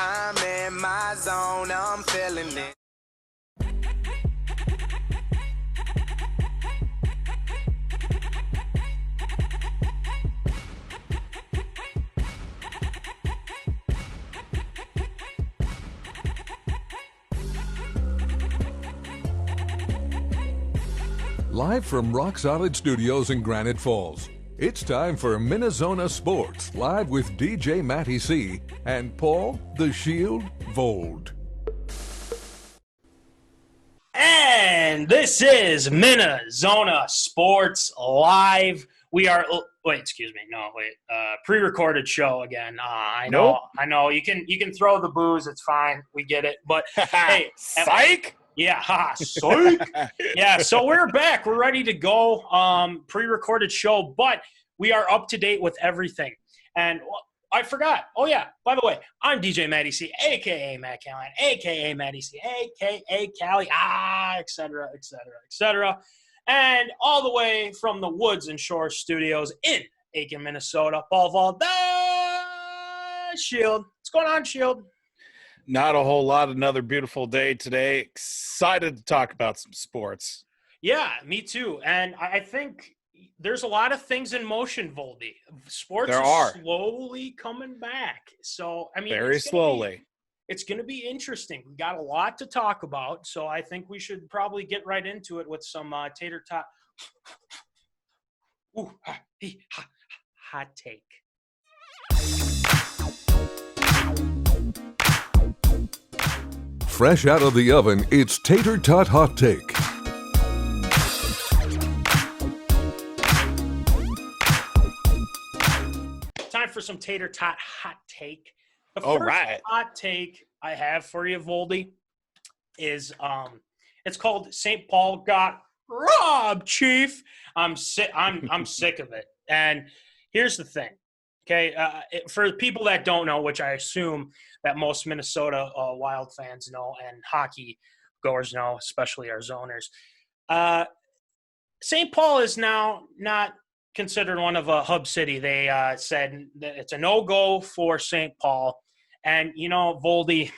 I'm in my zone, I'm feeling it. Live from Rock Solid Studios in Granite Falls, it's time for MinneZona Sports, live with DJ Matty C. and Paul the Shield Vold. And this is MinneZona Sports Live. We are pre-recorded show again. I know. You can throw the booze. It's fine. We get it. But hey, psych. Yeah, psych. Yeah, so we're back. We're ready to go. Pre-recorded show, but we are up to date with everything. And I forgot. Oh, yeah, by the way, I'm DJ Matty C, a.k.a. Matt Callahan, a.k.a. Matty C, a.k.a. Callie, et cetera, et cetera, et cetera. And all the way from the Woods and Shore Studios in Aiken, Minnesota, Paul Vault, the Shield. What's going on, Shield? Not a whole lot. Another beautiful day today. Excited to talk about some sports. Yeah, me too. And I think there's a lot of things in motion, Voldy. Sports are slowly coming back. So, I mean, very slowly. It's going to be interesting. We got a lot to talk about. So I think we should probably get right into it with some tater tot. Ooh, hot take. Fresh out of the oven, it's Tater Tot Hot Take. Time for some Tater Tot Hot Take. The All first right. hot take I have for you, Voldy, is it's called St. Paul got robbed, Chief. I'm sick of it. And here's the thing. Okay, for people that don't know, which I assume that most Minnesota Wild fans know and hockey goers know, especially our zoners, St. Paul is now not considered one of a hub city. They said that it's a no-go for St. Paul. And, you know, Voldy,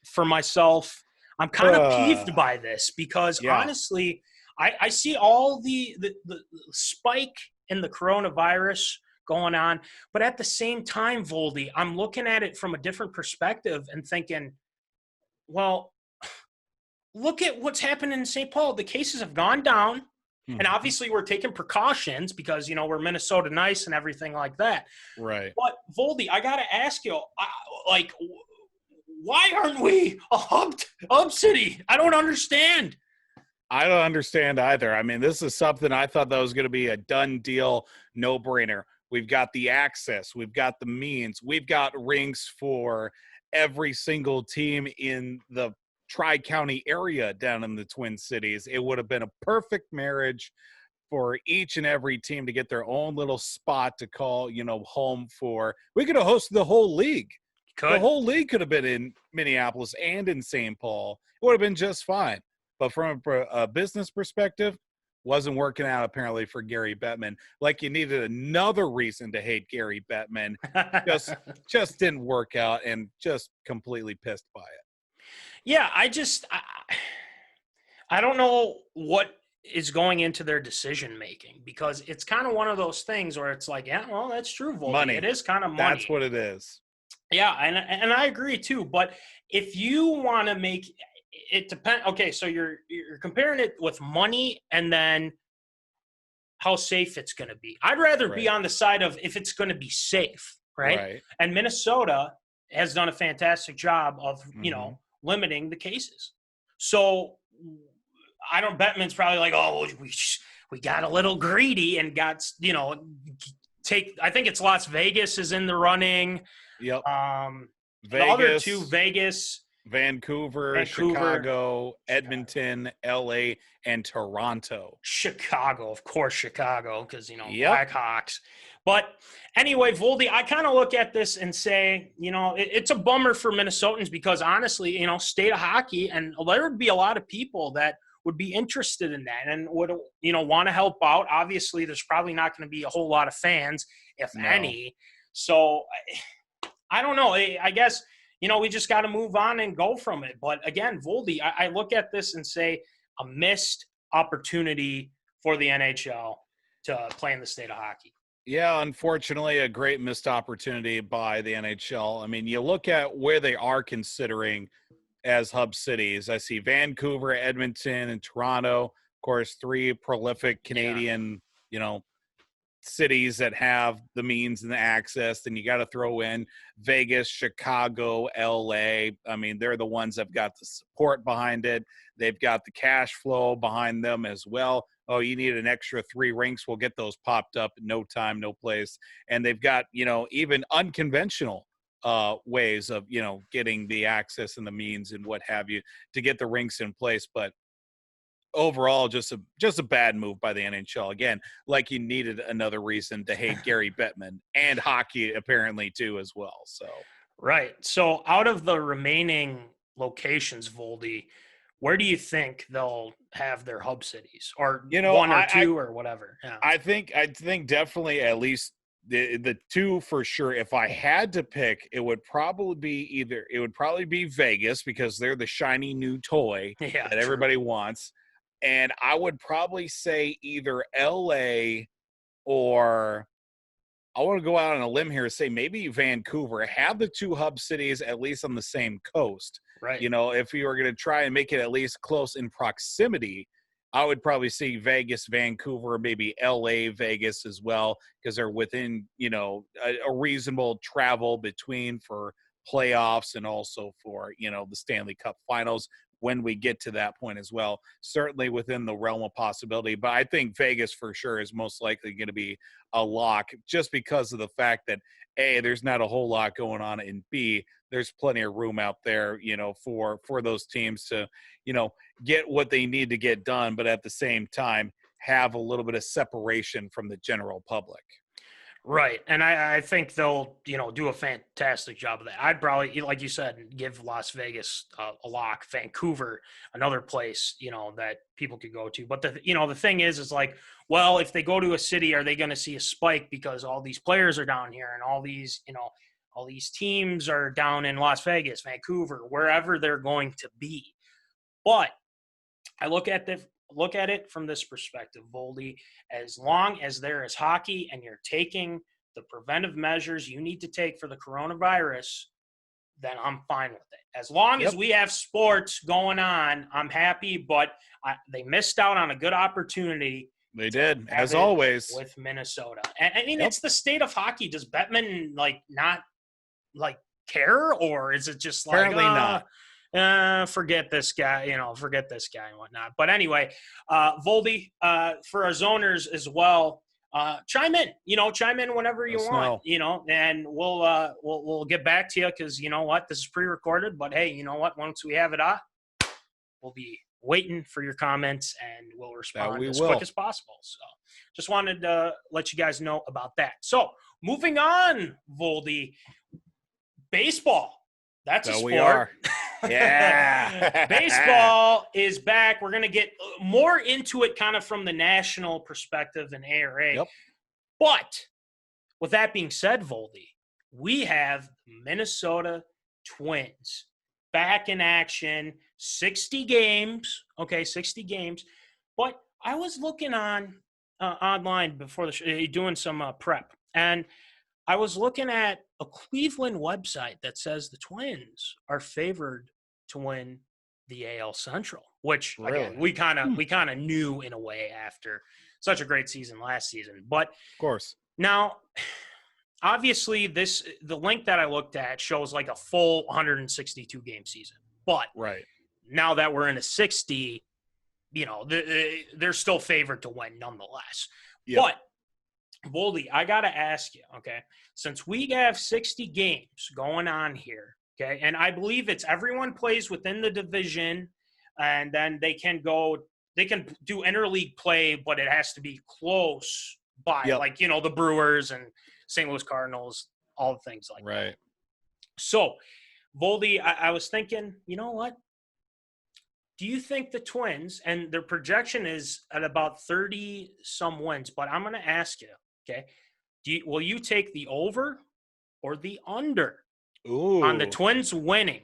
for myself, I'm kind of peeved by this because, honestly, I see all the spike in the coronavirus going on. But at the same time, Voldy, I'm looking at it from a different perspective and thinking, well, look at what's happening in St. Paul. The cases have gone down. Mm-hmm. And obviously we're taking precautions because, you know, we're Minnesota nice and everything like that. Right. But, Voldy, I got to ask you, why aren't we a hub city? I don't understand. I don't understand either. I mean, this is something I thought that was going to be a done deal, no-brainer. We've got the access. We've got the means. We've got rinks for every single team in the Tri-County area down in the Twin Cities. It would have been a perfect marriage for each and every team to get their own little spot to call, you know, home for. We could have hosted the whole league. The whole league could have been in Minneapolis and in St. Paul. It would have been just fine. But from a business perspective, wasn't working out apparently for Gary Bettman. Like you needed another reason to hate Gary Bettman. just didn't work out and just completely pissed by it. Yeah, I don't know what is going into their decision making because it's kind of one of those things where it's like, yeah, well, that's true, Voldy. Money. It is kind of money. That's what it is. Yeah, and I agree too. But if you want to make it depend. Okay, so you're comparing it with money and then how safe it's going to be. I'd rather be on the side of if it's going to be safe, right? And Minnesota has done a fantastic job of, you know, limiting the cases. So Bettman's probably like, oh, we got a little greedy and got, you know, I think it's Las Vegas is in the running. Yep. The other two, Vegas, Vancouver, Chicago, Edmonton, LA, and Toronto. Chicago, of course, Chicago, because, you know, Blackhawks. But anyway, Voldy, I kind of look at this and say, you know, it's a bummer for Minnesotans because, honestly, you know, state of hockey, and there would be a lot of people that would be interested in that and would, you know, want to help out. Obviously, there's probably not going to be a whole lot of fans, if any. So I don't know. I guess we just got to move on and go from it. But again, Voldy, I look at this and say a missed opportunity for the NHL to play in the state of hockey. Yeah, unfortunately, a great missed opportunity by the NHL. I mean, you look at where they are considering as hub cities. I see Vancouver, Edmonton, and Toronto. Of course, three prolific Canadian, cities that have the means and the access. Then you got to throw in Vegas, Chicago, LA. I mean, they're the ones that have got the support behind it. They've got the cash flow behind them as well. Oh, you need an extra 3 rinks. We'll get those popped up in no time, no place. And they've got, even unconventional ways of, getting the access and the means and what have you to get the rinks in place. But overall, just a bad move by the NHL. Again, like you needed another reason to hate Gary Bettman and hockey apparently too as well. So right. So out of the remaining locations, Voldy, where do you think they'll have their hub cities, or one or two or whatever? Yeah. I think definitely at least the 2 for sure. If I had to pick, it would probably be Vegas because they're the shiny new toy that everybody wants. And I would probably say either LA or I want to go out on a limb here and say maybe Vancouver. Have the 2 hub cities at least on the same coast. Right. If you were going to try and make it at least close in proximity, I would probably see Vegas, Vancouver, maybe LA, Vegas as well, because they're within, a reasonable travel between for playoffs and also for, the Stanley Cup finals when we get to that point as well. Certainly within the realm of possibility, but I think Vegas for sure is most likely going to be a lock just because of the fact that A, there's not a whole lot going on, and B, there's plenty of room out there, for those teams to, get what they need to get done, but at the same time have a little bit of separation from the general public. Right. And I think they'll, do a fantastic job of that. I'd probably, like you said, give Las Vegas a lock, Vancouver, another place, that people could go to. But the thing is like, well, if they go to a city, are they going to see a spike because all these players are down here and all these, all these teams are down in Las Vegas, Vancouver, wherever they're going to be. But I look at it from this perspective, Voldy. As long as there is hockey and you're taking the preventive measures you need to take for the coronavirus, then I'm fine with it. As long as we have sports going on, I'm happy. But they missed out on a good opportunity. They did, as always, with MinneZona. And I mean, it's the state of hockey. Does Bettman not care, or is it just like apparently not? Forget this guy, and whatnot. But anyway, Voldy, for our zoners as well, chime in whenever you want, and we'll get back to you because you know what, this is pre-recorded, but hey, you know what, once we have it up, we'll be waiting for your comments and we'll respond quick as possible. So just wanted to let you guys know about that. So moving on, Voldy, baseball. That's a sport. We are. Yeah. Baseball is back. We're going to get more into it kind of from the national perspective and ARA. Yep. But with that being said, Voldy, we have Minnesota Twins back in action, 60 games. Okay, 60 games. But I was looking online before the show, doing some prep, and I was looking at a Cleveland website that says the Twins are favored to win the AL Central, which again, we kind of knew in a way after such a great season last season. But of course, now obviously the link that I looked at shows like a full 162 game season. But now that we're in a 60, they're still favored to win nonetheless. Yep. But Voldy, I got to ask you, okay, since we have 60 games going on here, okay, and I believe it's everyone plays within the division, and then they can do interleague play, but it has to be close by, like, the Brewers and St. Louis Cardinals, all the things like that. Right. So, Voldy, I was thinking, you know what? Do you think the Twins, and their projection is at about 30-some wins, but I'm going to ask you, okay, will you take the over or the under on the Ooh, Twins winning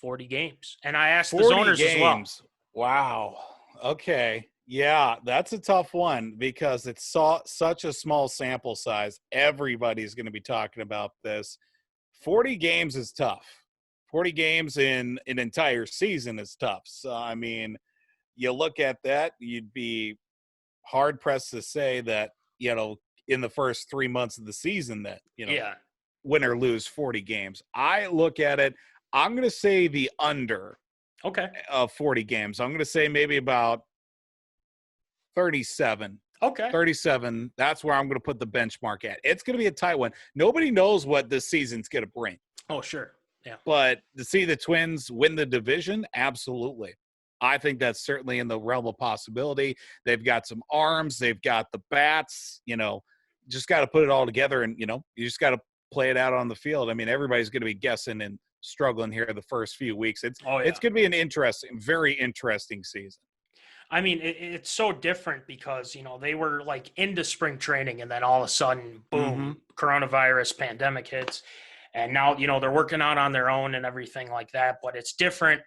40 games. And I asked the 40 zoners as well. games. Wow. Okay. Yeah, that's a tough one because it's such a small sample size. Everybody's going to be talking about this. 40 games is tough. 40 games in an entire season is tough. So, I mean, you look at that, you'd be hard pressed to say that, in the first 3 months of the season that, Yeah. win or lose 40 games. I look at it, I'm going to say the under Okay. of 40 games. I'm going to say maybe about 37. Okay. 37. That's where I'm going to put the benchmark at. It's going to be a tight one. Nobody knows what this season's going to bring. Oh, sure. Yeah. But to see the Twins win the division, absolutely. I think that's certainly in the realm of possibility. They've got some arms. They've got the bats. Just got to put it all together, and, you just got to play it out on the field. I mean, everybody's going to be guessing and struggling here the first few weeks. It's going to be an very interesting season. I mean, it's so different because, they were like into spring training and then all of a sudden, boom, coronavirus pandemic hits. And now, they're working out on their own and everything like that. But it's different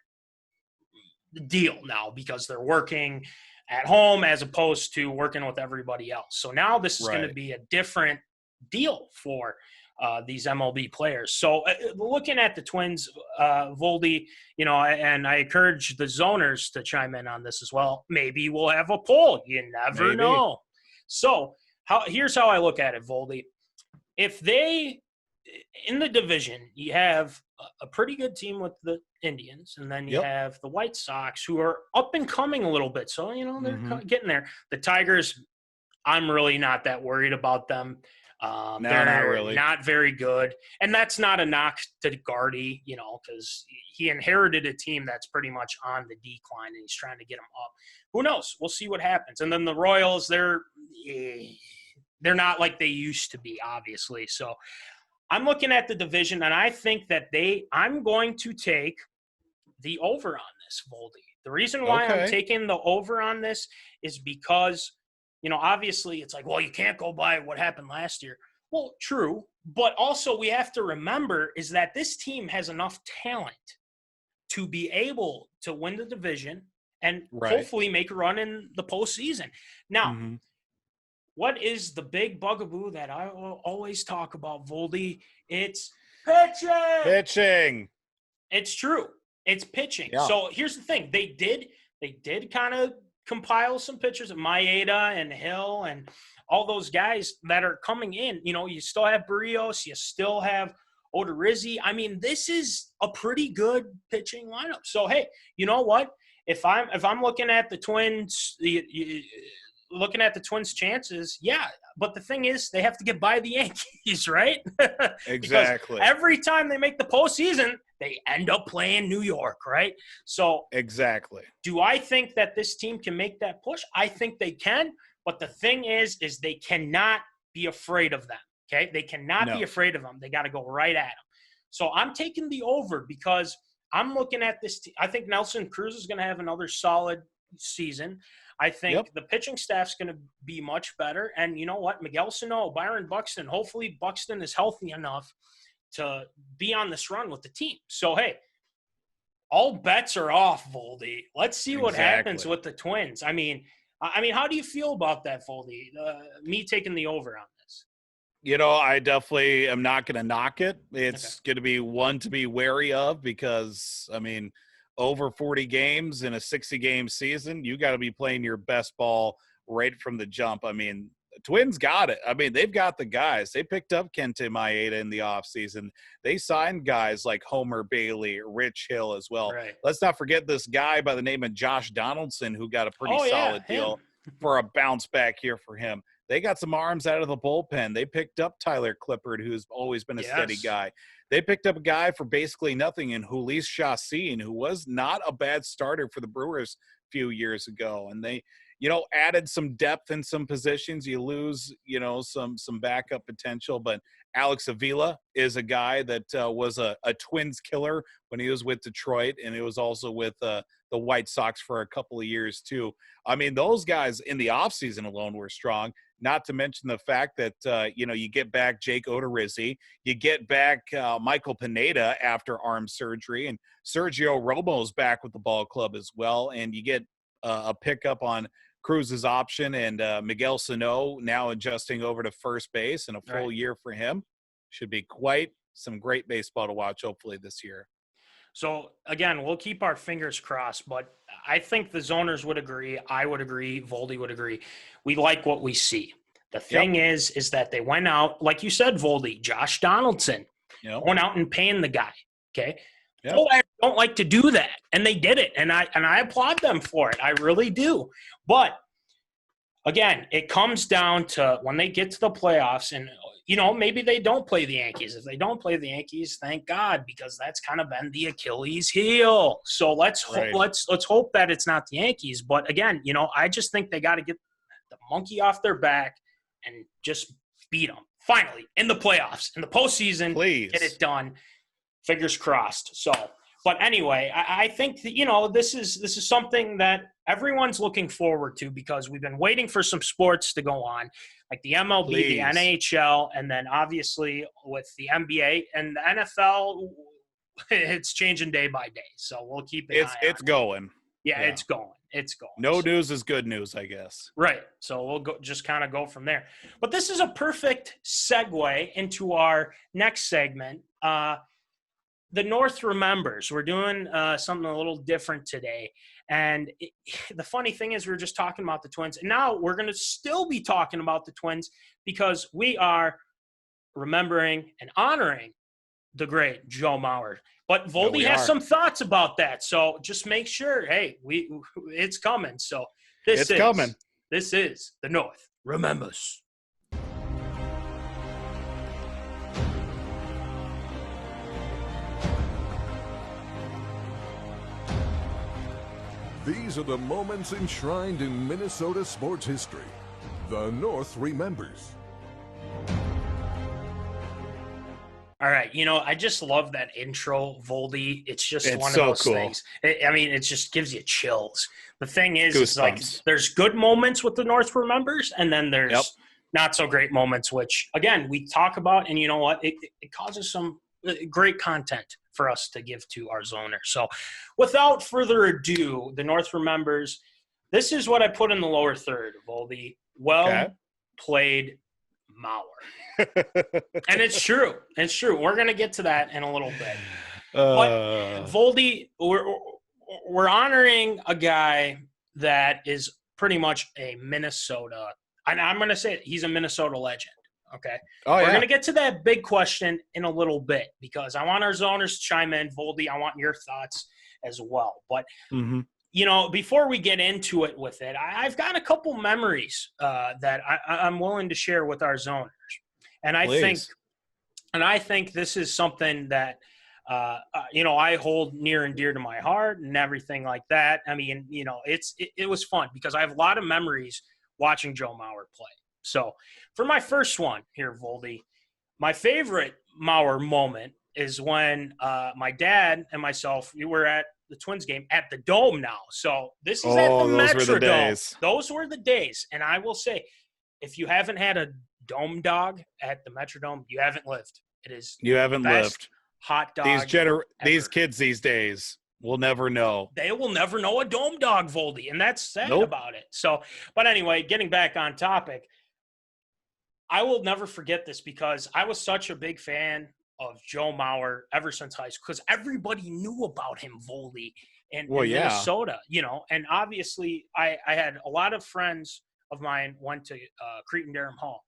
deal now because they're working at home as opposed to working with everybody else. So now this is going to be a different deal for these MLB players. So looking at the Twins, Voldy, and I encourage the zoners to chime in on this as well. Maybe we'll have a poll. You never know. So here's how I look at it, Voldy. If they, in the division, you have a pretty good team with the Indians, and then you have the White Sox, who are up and coming a little bit. So, they're getting there. The Tigers, I'm really not that worried about them. No, they're not really. Not very good. And that's not a knock to Gardy, because he inherited a team that's pretty much on the decline, and he's trying to get them up. Who knows? We'll see what happens. And then the Royals, they're not like they used to be, obviously. So I'm looking at the division, and I think that I'm going to take the over on this, Voldy. The reason why I'm taking the over on this is because, obviously it's like, well, you can't go by what happened last year. Well, true. But also we have to remember is that this team has enough talent to be able to win the division and hopefully make a run in the postseason. Now, what is the big bugaboo that I always talk about, Voldy? It's pitching. Pitching. It's true. It's pitching. Yeah. So here's the thing. They did kind of compile some pitchers of Maeda and Hill and all those guys that are coming in. You still have Barrios. You still have Odorizzi. I mean, this is a pretty good pitching lineup. So, hey, you know what? If I'm looking at the Twins, looking at the Twins' chances, yeah. But the thing is, they have to get by the Yankees, right? Exactly. Every time they make the postseason, they end up playing New York, right? So exactly. Do I think that this team can make that push? I think they can. But the thing is they cannot be afraid of them, okay? They cannot be afraid of them. They got to go right at them. So I'm taking the over because I'm looking at this I think Nelson Cruz is going to have another solid season. I think the pitching staff's going to be much better. And you know what? Miguel Sano, Byron Buxton, hopefully Buxton is healthy enough to be on this run with the team. So, hey, all bets are off, Voldy. Let's see what happens with the Twins. I mean, how do you feel about that, Voldy? Me taking the over on this? I definitely am not going to knock it. It's going to be one to be wary of because, over 40 games in a 60-game season, you got to be playing your best ball right from the jump. Twins got it. They've got the guys. They picked up Kenta Maeda in the offseason. They signed guys like Homer Bailey, Rich Hill as well. Right. Let's not forget this guy by the name of Josh Donaldson who got a pretty solid deal for a bounce back here for him. They got some arms out of the bullpen. They picked up Tyler Clippard, who's always been a steady guy. They picked up a guy for basically nothing in Jhoulys Chacin, who was not a bad starter for the Brewers a few years ago. And they, added some depth in some positions. You lose, some backup potential. But Alex Avila is a guy that was a Twins killer when he was with Detroit, and it was also with the White Sox for a couple of years too. I mean, those guys in the offseason alone were strong, not to mention the fact that, you get back Jake Odorizzi, you get back Michael Pineda after arm surgery, and Sergio Romo's back with the ball club as well, and you get a pickup on Cruz's option, and Miguel Sano now adjusting over to first base, and a full year for him. Should be quite some great baseball to watch, hopefully, this year. So, again, we'll keep our fingers crossed, but I think the zoners would agree. I would agree. Voldy would agree. We like what we see. The thing is that they went out, like you said, Voldy, Josh Donaldson, went out and paying the guy, okay? Yep. Oh, I don't like to do that, and they did it, and I applaud them for it. I really do. But, again, it comes down to when they get to the playoffs, and maybe they don't play the Yankees. If they don't play the Yankees, thank God, because that's kind of been the Achilles heel. So let's hope that it's not the Yankees. But again, I just think they got to get the monkey off their back and just beat them finally in the playoffs, in the postseason. Please get it done. Fingers crossed. So, but anyway, I think that, this is something that everyone's looking forward to because we've been waiting for some sports to go on, like the MLB, the NHL, and then obviously with the NBA and the NFL, it's changing day by day. So we'll keep an eye on it. It's going. Yeah, it's going. It's going. No news is good news, I guess. Right. So we'll just kind of go from there. But this is a perfect segue into our next segment. The North remembers. We're doing something a little different today. And the funny thing is we're just talking about the Twins. And now we're going to still be talking about the Twins because we are remembering and honoring the great Joe Mauer. But Voldy has some thoughts about that. So just make sure, hey, it's coming. So this is the North remembers. These are the moments enshrined in Minnesota sports history. The North remembers. All right. I just love that intro, Voldy. It's just one of so those cool. things. It just gives you chills. The thing is, it's like Goosebumps. there's good moments with the North remembers, and then there's not so great moments, which, again, we talk about, and you know what? It causes some great content for us to give to our zoners. So without further ado, the North remembers. This is what I put in the lower third, Voldy. Played Mauer. And it's true. It's true. We're going to get to that in a little bit. But Voldy, we're honoring a guy that is pretty much a Minnesota, and I'm going to say it, he's a Minnesota legend. Okay. We're going to get to that big question in a little bit because I want our zoners to chime in. Voldy, I want your thoughts as well. But, before we get into it with it, I've got a couple memories that I'm willing to share with our zoners. And I think this is something that, I hold near and dear to my heart and everything like that. I mean, it was fun because I have a lot of memories watching Joe Mauer play. So for my first one here, Voldy, my favorite Mauer moment is when my dad and myself, we were at the Twins game at the Dome now. So this is at the Metrodome. Those were the days. And I will say, if you haven't had a Dome dog at the Metrodome, you haven't lived. You haven't lived. Hot dog. These kids these days will never know. They will never know a Dome dog, Voldy. And that's sad about it. So, but anyway, getting back on topic, I will never forget this because I was such a big fan of Joe Mauer ever since high school because everybody knew about him, Voldy, in Minnesota, and obviously I had a lot of friends of mine went to Cretin-Derham Hall,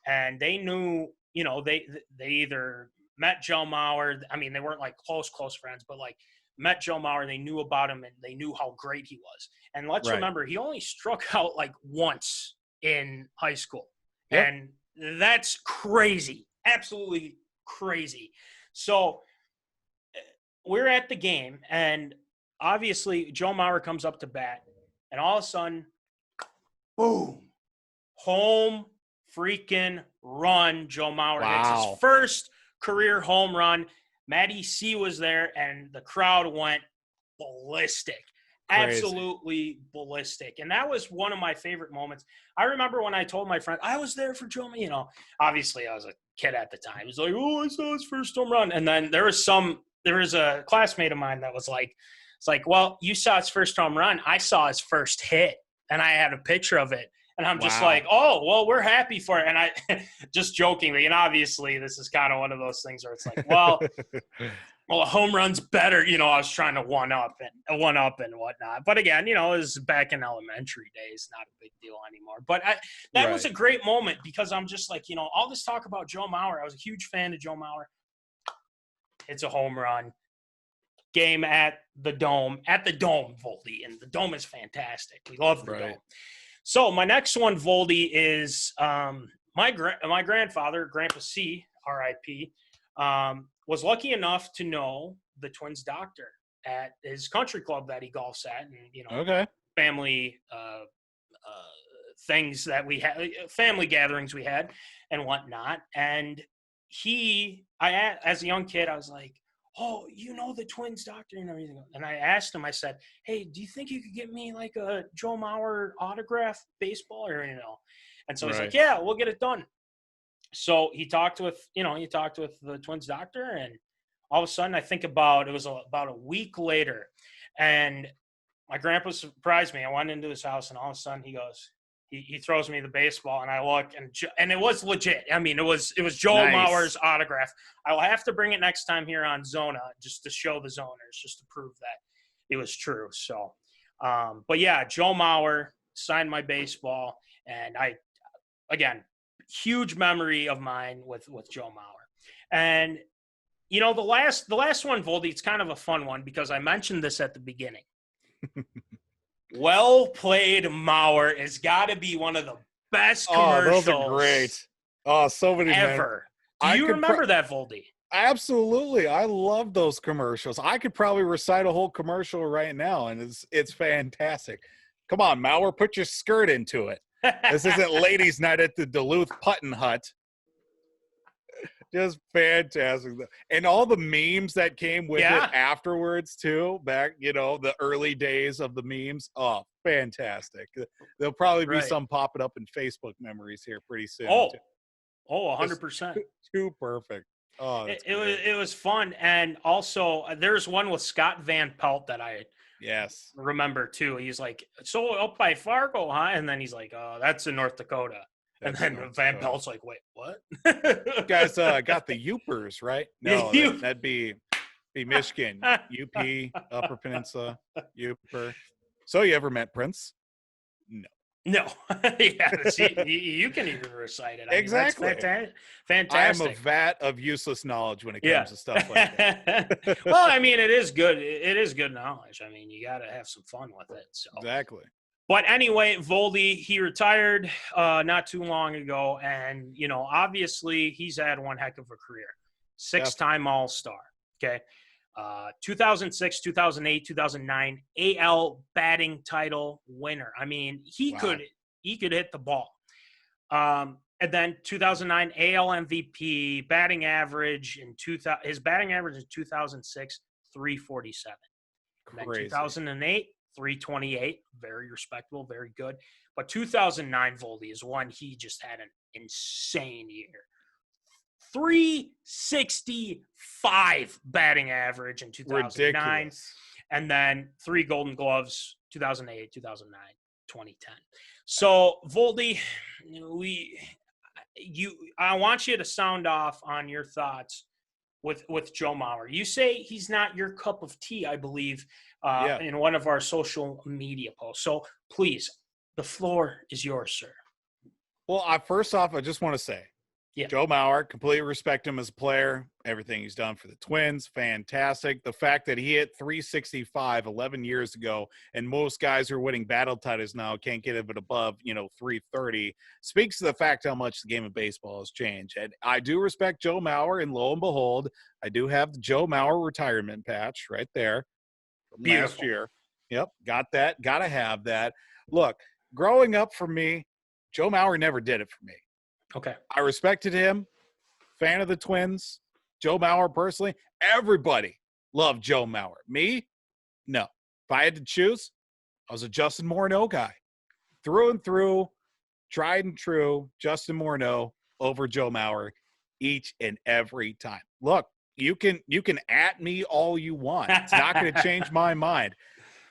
and they knew, they either met Joe Mauer. I mean, they weren't like close friends, but like met Joe Mauer. They knew about him and they knew how great he was. And let's remember, he only struck out like once in high school. Yep. And that's crazy. Absolutely crazy. So we're at the game, and obviously Joe Mauer comes up to bat, and all of a sudden, boom, home freaking run Joe Mauer hits. Wow. His first career home run. Matty C was there, and the crowd went ballistic. Crazy. Absolutely ballistic. And that was one of my favorite moments. I remember when I told my friend, I was there for Joe, obviously I was a kid at the time. He was like, oh, I saw his first home run. And then there was a classmate of mine that was like, it's like, well, you saw his first home run. I saw his first hit, and I had a picture of it. And I'm just like, oh, well, we're happy for it. And I just jokingly, and obviously this is kind of one of those things where it's like, well, a home run's better. I was trying to one up and whatnot. But again, it was back in elementary days, not a big deal anymore. But that was a great moment because I'm just like, all this talk about Joe Mauer. I was a huge fan of Joe Mauer. It's a home run. Game at the Dome, Voldy. And the Dome is fantastic. We love the Dome. So my next one, Voldy, is my grandfather, Grandpa C, R.I.P., was lucky enough to know the Twins doctor at his country club that he golfs at, and family things that we had, family gatherings we had, and whatnot. And as a young kid, I was like, oh, the Twins doctor and everything. And I asked him, I said, hey, do you think you could get me like a Joe Mauer autograph baseball or, And so he's like, yeah, we'll get it done. So he talked with the Twins doctor, and all of a sudden it was about a week later, and my grandpa surprised me. I went into his house, and all of a sudden he goes, he throws me the baseball, and I look, and it was legit. I mean, it was Joel Mauer's autograph. I will have to bring it next time here on Zona just to show the zoners, just to prove that it was true. So, but yeah, Joe Mauer signed my baseball, and huge memory of mine with Joe Mauer. And the last one, Voldy, it's kind of a fun one because I mentioned this at the beginning. Well played, Mauer has got to be one of the best commercials. Oh, those are great. Oh, so many ever. Do you remember that, Voldy? Absolutely. I love those commercials. I could probably recite a whole commercial right now, and it's fantastic. Come on, Mauer, put your skirt into it. This isn't ladies' night at the Duluth Puttin' Hut. Just fantastic. And all the memes that came with it afterwards, too, back, the early days of the memes. Oh, fantastic. There'll probably be some popping up in Facebook memories here pretty soon. Oh, 100%. Too perfect. Oh, it was fun. And also, there's one with Scott Van Pelt that I remember, too. He's like, so up by Fargo, huh? And then he's like, oh, that's in North Dakota. And then Van Pelt's like, wait, what? You guys got the Yoopers, right? No, that'd be Michigan. UP, Upper Peninsula, Yooper. So you ever met Prince? No. Yeah, see, you can even recite it. Exactly. That's I fantastic. am a vat of useless knowledge when it comes to stuff like that. Well, I mean, it is good. It is good knowledge. I mean, you got to have some fun with it. So. Exactly. But anyway, Voldy, he retired not too long ago. And, obviously he's had one heck of a career. 6-time All-Star. Okay. 2006, 2008, 2009 AL batting title winner. I mean, he could hit the ball. And then 2009 AL MVP, batting average his batting average in 2006, 347. And then 2008, 328, very respectable, very good. But 2009 Voldy is one he just had an insane year. 365 batting average in 2009. Ridiculous. And then 3 Golden Gloves, 2008, 2009, 2010. So, Voldy, I want you to sound off on your thoughts with Joe Mauer. You say he's not your cup of tea, I believe, in one of our social media posts. So, please, the floor is yours, sir. Well, first off, I just want to say, Joe Mauer, completely respect him as a player. Everything he's done for the Twins, fantastic. The fact that he hit 365 11 years ago, and most guys who are winning battle titles now can't get it above, 330, speaks to the fact how much the game of baseball has changed. And I do respect Joe Mauer, and lo and behold, I do have the Joe Mauer retirement patch right there from last year. Yep, got that. Got to have that. Look, growing up for me, Joe Mauer never did it for me. Okay. I respected him. Fan of the Twins. Joe Mauer, personally, everybody loved Joe Mauer. Me, no. If I had to choose, I was a Justin Morneau guy. Through and through, tried and true, Justin Morneau over Joe Mauer each and every time. Look, you can at me all you want. It's not going to change my mind.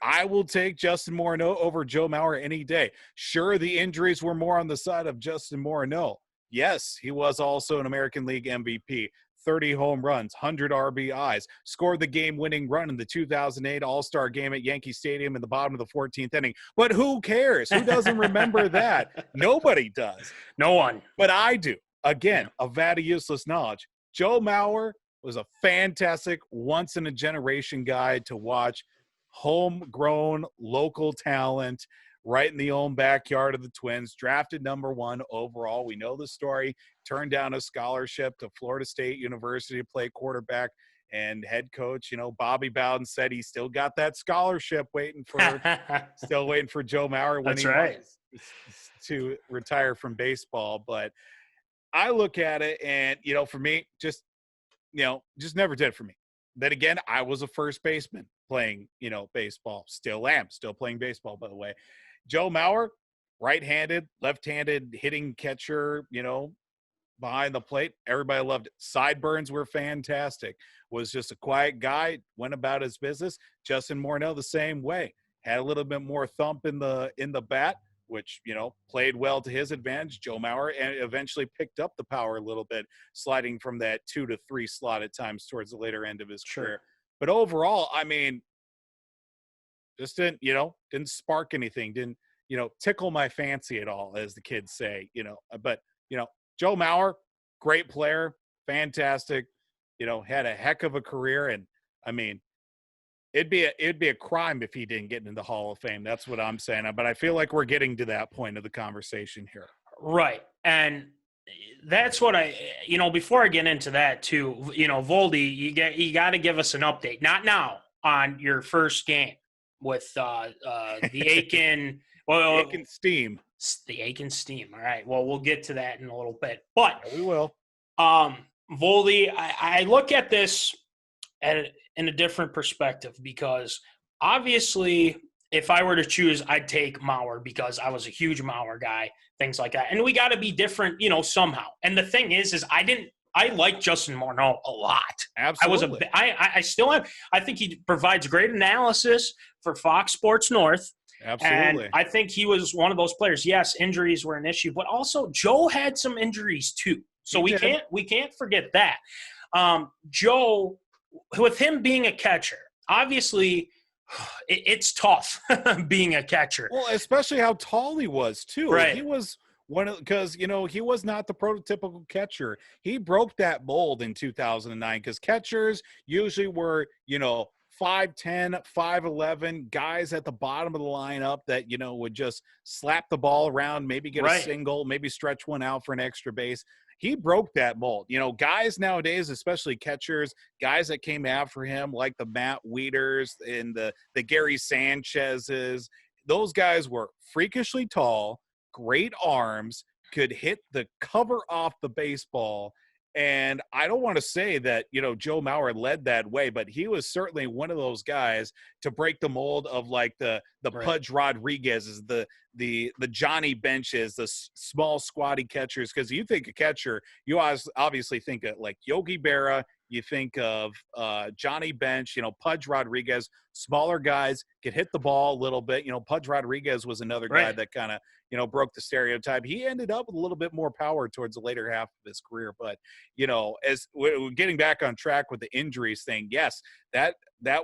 I will take Justin Morneau over Joe Mauer any day. Sure, the injuries were more on the side of Justin Morneau. Yes, he was also an American League MVP. 30 home runs, 100 RBIs, scored the game-winning run in the 2008 All-Star game at Yankee Stadium in the bottom of the 14th inning. But who cares? Who doesn't remember that? Nobody does. No one. But I do. Again, a vat of useless knowledge. Joe Mauer was a fantastic, once-in-a-generation guy to watch. Homegrown, local talent, right in the own backyard of the Twins, drafted number 1 overall. We know the story. Turned down a scholarship to Florida State University to play quarterback, and head coach, Bobby Bowden said he still got that scholarship waiting for Joe Mauer when That's he right. wants to retire from baseball. But I look at it and, for me, just never did it for me. Then again, I was a first baseman playing, baseball. Still am. Still playing baseball, by the way. Joe Mauer, right-handed, left-handed hitting catcher, behind the plate. Everybody loved it. Sideburns were fantastic. Was just a quiet guy, went about his business. Justin Morneau the same way. Had a little bit more thump in the bat, which, played well to his advantage. Joe Mauer and eventually picked up the power a little bit, sliding from that 2 to 3 slot at times towards the later end of his career. But overall, I mean, just didn't spark anything, didn't, tickle my fancy at all, as the kids say, but, Joe Mauer, great player, fantastic, had a heck of a career. And I mean, it'd be a crime if he didn't get into the Hall of Fame. That's what I'm saying. But I feel like we're getting to that point of the conversation here. Right. And that's what before I get into that too, Voldy, you got to give us an update, not now, on your first game with the Aiken. Well, Aiken Steam. The Aiken Steam. All right. Well, we'll get to that in a little bit. But we will. Voldy, I look at this in a different perspective, because obviously if I were to choose, I'd take Mauer because I was a huge Mauer guy, things like that. And we got to be different, somehow. And the thing is I like Justin Morneau a lot. Absolutely. I still am. I think he provides great analysis for Fox Sports North. Absolutely. And I think he was one of those players. Yes, injuries were an issue, but also Joe had some injuries too. So we can't forget that. Joe, with him being a catcher, obviously it's tough being a catcher. Well, especially how tall he was too. Right. He was because he was not the prototypical catcher. He broke that mold in 2009 because catchers usually were 5'10", 5'11", guys at the bottom of the lineup that would just slap the ball around, maybe get a single, maybe stretch one out for an extra base. He broke that mold. Guys nowadays, especially catchers, guys that came after him like the Matt Wieters and the Gary Sanchez's, those guys were freakishly tall, great arms, could hit the cover off the baseball. And I don't want to say that, Joe Mauer led that way, but he was certainly one of those guys to break the mold of like the Pudge Rodriguez's, the Johnny Benches, the small squatty catchers. Because you think a catcher, you obviously think of like Yogi Berra, you think of Johnny Bench, Pudge Rodriguez, smaller guys could hit the ball a little bit. Pudge Rodriguez was another guy that kind of, broke the stereotype. He ended up with a little bit more power towards the later half of his career. But, as we're getting back on track with the injuries thing, yes, that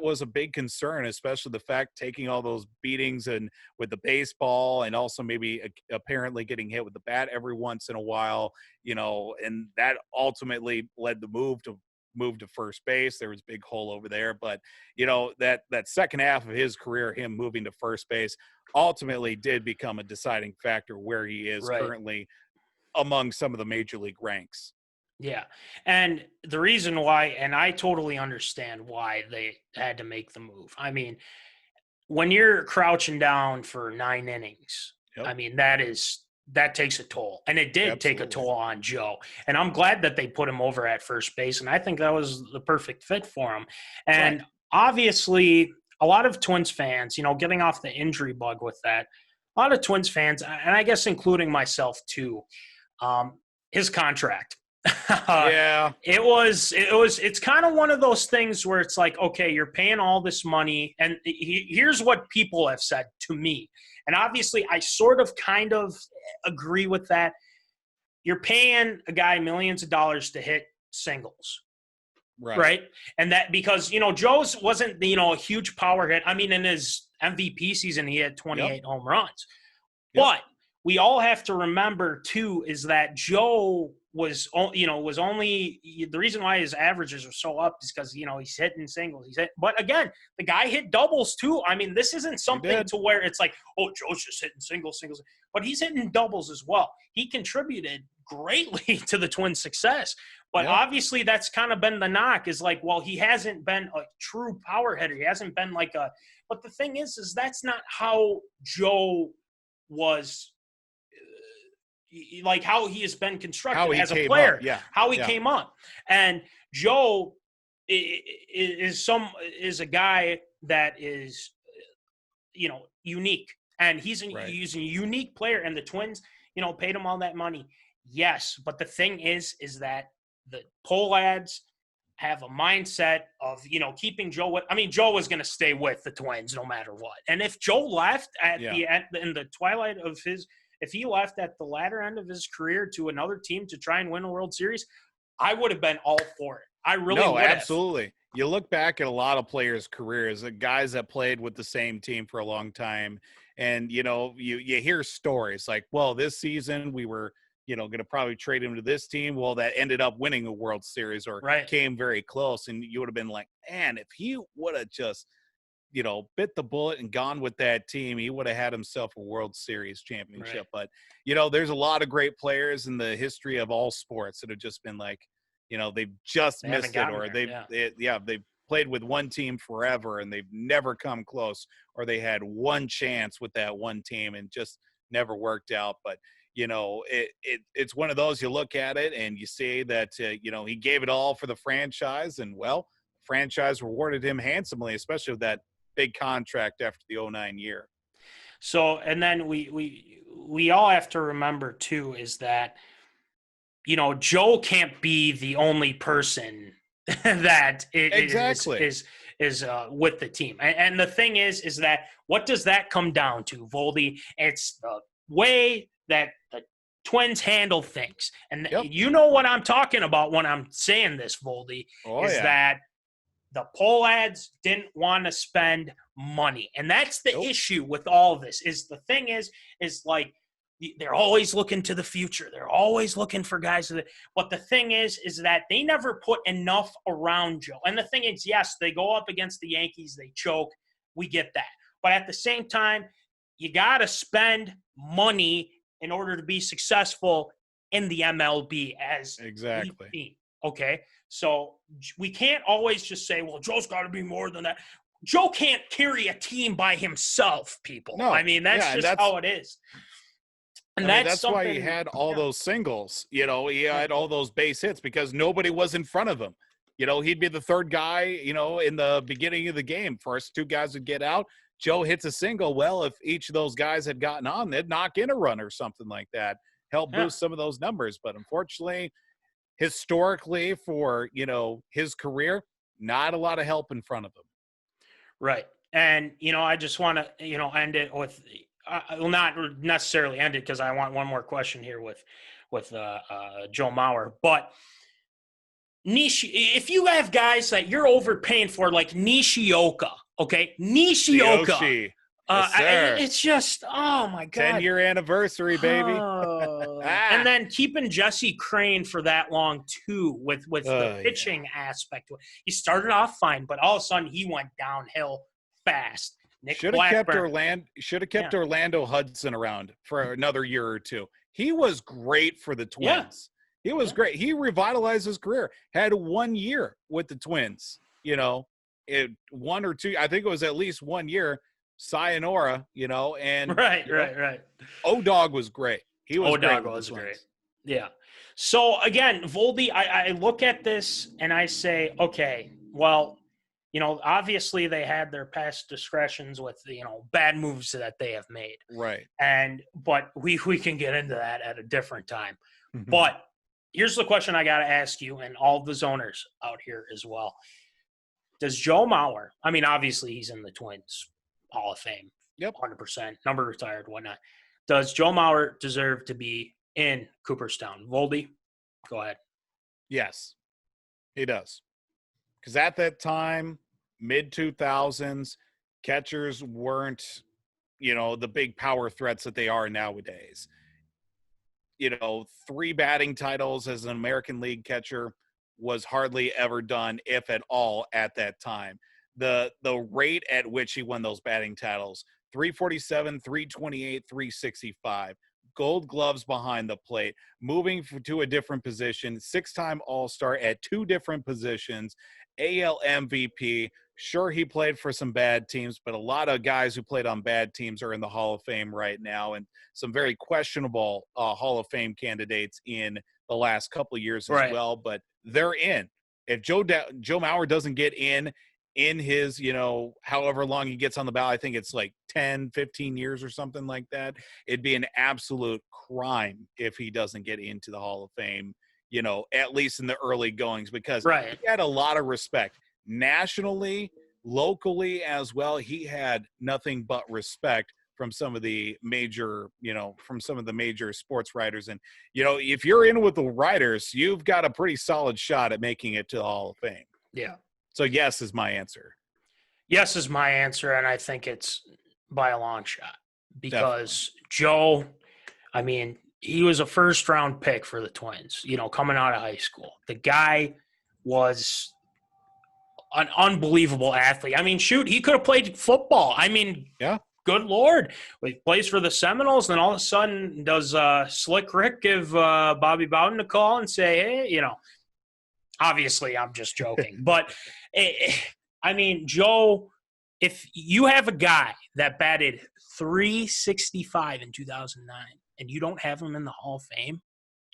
was a big concern, especially the fact taking all those beatings and with the baseball and also maybe apparently getting hit with the bat every once in a while, and that ultimately led the move to first base. There was a big hole over there, but that second half of his career, him moving to first base, ultimately did become a deciding factor where he is currently among some of the major league ranks. Yeah. And the reason why, and I totally understand why they had to make the move. I mean, when you're crouching down for 9 innings, I mean, that is that takes a toll. And it did take a Absolutely. toll on Joe. And I'm glad that they put him over at first base. And I think that was the perfect fit for him. And Right. obviously, a lot of Twins fans, getting off the injury bug with that, a lot of Twins fans, and I guess including myself too, his contract. Yeah. It's kind of one of those things where it's like, okay, you're paying all this money. And here's what people have said to me. And obviously I sort of kind of agree with that. You're paying a guy millions of dollars to hit singles. Right. And that because, Joe's wasn't, a huge power hit. I mean, in his MVP season, he had 28 home runs. Yep. But we all have to remember, too, is that Joe was only the reason why his averages are so up is because, he's hitting singles. But again, the guy hit doubles, too. I mean, this isn't something to where it's like, oh, Joe's just hitting singles. But he's hitting doubles as well. He contributed greatly to the Twins' success. But obviously that's kind of been the knock is like, well, he hasn't been a true power hitter. He hasn't been like a – but the thing is that's not how Joe was like how he has been constructed as a player, how he came up. And Joe is a guy that is, unique. And he's a unique player. And the Twins, paid him all that money. Yes, but the thing is that the Pohlads have a mindset of, keeping Joe. Joe was going to stay with the Twins no matter what. And if Joe left in the twilight of if he left at the latter end of his career to another team to try and win a World Series, I would have been all for it. I really would have. Absolutely. You look back at a lot of players' careers, guys that played with the same team for a long time. And, you hear stories like, well, this season we were, going to probably trade him to this team. Well, that ended up winning a World Series or came very close. And you would have been like, man, if he would have just, bit the bullet and gone with that team, he would have had himself a World Series championship. But, there's a lot of great players in the history of all sports that have just been like, they've just missed it, or they've played with one team forever and they've never come close, or they had one chance with that one team and just never worked out. But, it's one of those, you look at it and you see that, he gave it all for the franchise, and franchise rewarded him handsomely, especially with that big contract after the 2009 year. So, and then we all have to remember too, is that, Joe can't be the only person that is with the team. And the thing is that what does that come down to, Voldy? It's the way that the Twins handle things. And you know what I'm talking about when I'm saying this, Voldy, that the Pohlads didn't want to spend money. And that's the issue with all this. Is the thing is like, they're always looking to the future. They're always looking for guys. But the thing is that they never put enough around Joe. And the thing is, yes, they go up against the Yankees. They choke. We get that. But at the same time, you got to spend money in order to be successful in the MLB as a team. Okay? So we can't always just say, well, Joe's got to be more than that. Joe can't carry a team by himself, people. No. That's how it is. And that's why he had all those singles. He had all those base hits because nobody was in front of him. He'd be the third guy, in the beginning of the game. First two guys would get out. Joe hits a single. Well, if each of those guys had gotten on, they'd knock in a run or something like that. Help boost some of those numbers. But unfortunately, historically for, his career, not a lot of help in front of him. Right. And, I just want to, end it with – I will not necessarily end it because I want one more question here with Joe Mauer. But if you have guys that you're overpaying for, like Nishioka, okay? Nishioka. It's just, oh, my God. 10-year anniversary, baby. And then keeping Jesse Crane for that long, too, with the pitching aspect. He started off fine, but all of a sudden he went downhill fast. Should have kept Orlando Hudson around for another year or two. He was great for the Twins. He was great. He revitalized his career. Had 1 year with the Twins. 1 or 2. I think it was at least 1 year. Sayonara. And right. O-Dog was great. He was great O'Donnell with the was great. Twins. Yeah. So again, Voldy, I look at this and I say, okay, well, obviously they had their past discretions with bad moves that they have made, Right. but we can get into that at a different time. But here's the question I got to ask you, and all the zoners out here as well: does Joe Mauer? I mean, obviously he's in the Twins Hall of Fame. Yep. 100%, number retired, whatnot. Does Joe Mauer deserve to be in Cooperstown? Voldy, go ahead. Yes, he does. Because at that time, mid-2000s, catchers weren't, the big power threats that they are nowadays. 3 batting titles as an American League catcher was hardly ever done, if at all, at that time. The rate at which he won those batting titles, 347, 328, 365. Gold gloves behind the plate, moving to a different position, 6-time All-Star at 2 different positions, AL MVP. Sure, he played for some bad teams, but a lot of guys who played on bad teams are in the Hall of Fame right now, and some very questionable Hall of Fame candidates in the last couple of years as well, but they're in. If Joe Mauer doesn't get in his, however long he gets on the ballot, I think it's like 10, 15 years or something like that. It'd be an absolute crime if he doesn't get into the Hall of Fame, at least in the early goings, because he had a lot of respect nationally, locally as well. He had nothing but respect from some of the major, sports writers. And, if you're in with the writers, you've got a pretty solid shot at making it to the Hall of Fame. Yeah. So yes is my answer. Yes is my answer, and I think it's by a long shot because Joe, I mean, he was a first-round pick for the Twins, coming out of high school. The guy was an unbelievable athlete. I mean, shoot, he could have played football. I mean, yeah. Good Lord. He plays for the Seminoles, and all of a sudden does Slick Rick give Bobby Bowden a call and say, hey, obviously I'm just joking. But, I mean, Joe, if you have a guy that batted 365 in 2009 and you don't have him in the Hall of Fame,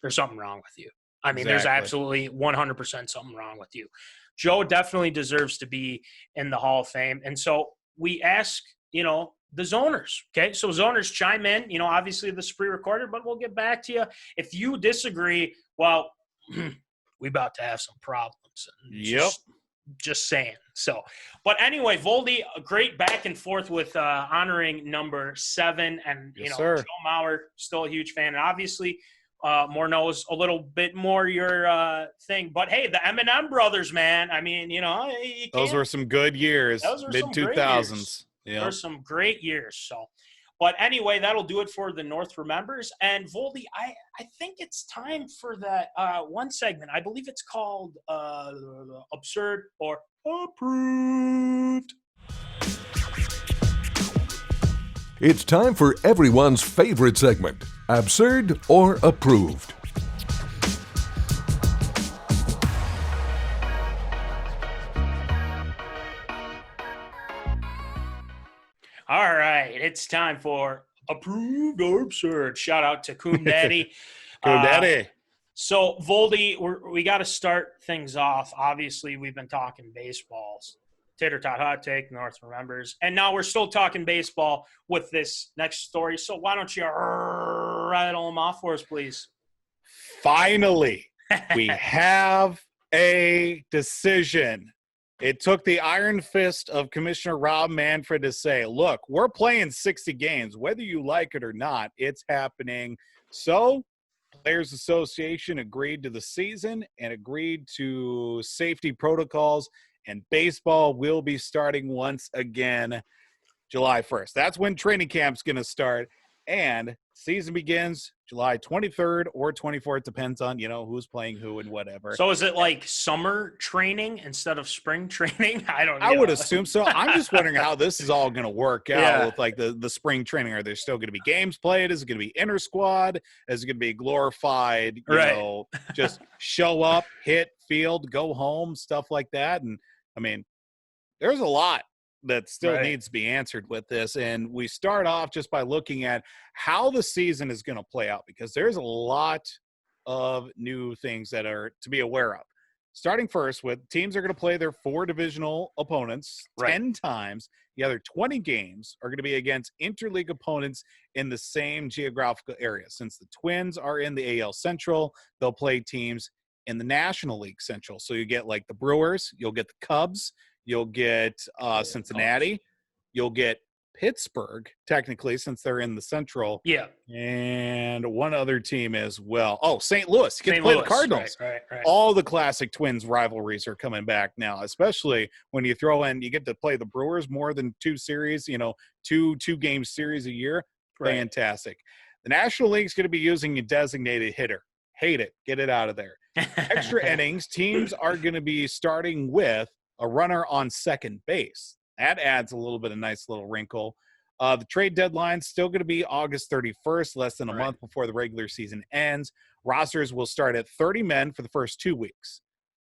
there's something wrong with you. I mean, There's absolutely 100% something wrong with you. Joe definitely deserves to be in the Hall of Fame. And so we ask, the zoners, okay? So zoners chime in. Obviously this is pre-recorded, but we'll get back to you. If you disagree, well, we about to have some problems. Yep. Just saying. So, but anyway, Voldy, a great back and forth with honoring number 7. And, sir. Joe Mauer, still a huge fan. And obviously more knows a little bit more your thing. But, hey, the Eminem brothers, man. I mean, those were some good years. Those were mid-2000s. There were some great years. So, but anyway, that'll do it for the North Remembers. And Voldy, I think it's time for that one segment. I believe it's called Absurd or Approved. It's time for everyone's favorite segment, Absurd or Approved. All right, it's time for Approved or Absurd. Shout out to Coon Daddy. Coon Daddy. So, Voldy, we got to start things off. Obviously, we've been talking baseballs. Tater Tot Hot Take, North Remembers. And now we're still talking baseball with this next story. So why don't you rattle them off for us, please? Finally, we have a decision. It took the iron fist of Commissioner Rob Manfred to say, look, we're playing 60 games. Whether you like it or not, it's happening. So Players Association agreed to the season and agreed to safety protocols, and baseball will be starting once again July 1st. That's when training camp's going to start, and season begins July 23rd or 24th. Depends on, who's playing who and whatever. So is it like summer training instead of spring training? I don't know. I would assume so. I'm just wondering how this is all going to work out with like the spring training. Are there still going to be games played? Is it going to be inter squad? Is it going to be glorified, just show up, hit, field, go home, stuff like that? And I mean, there's a lot that still needs to be answered with this. And we start off just by looking at how the season is going to play out, because there's a lot of new things that are to be aware of. Starting first with teams are going to play their 4 divisional opponents 10 times. The other 20 games are going to be against interleague opponents in the same geographical area. Since the Twins are in the AL Central, they'll play teams in the National League Central. So you get like the Brewers, you'll get the Cubs, you'll get Cincinnati, you'll get Pittsburgh, technically, since they're in the Central. Yeah. And one other team as well. Oh, St. Louis. You get to play the Cardinals. Right. All the classic Twins rivalries are coming back now, especially when you throw in, you get to play the Brewers more than 2 series, two-game series a year. Right. Fantastic. The National League's going to be using a designated hitter. Hate it. Get it out of there. Extra innings, teams are going to be starting with a runner on second base. That adds a little bit of nice little wrinkle. The trade deadline's still going to be August 31st, less than a month before the regular season ends. Rosters will start at 30 men for the first 2 weeks.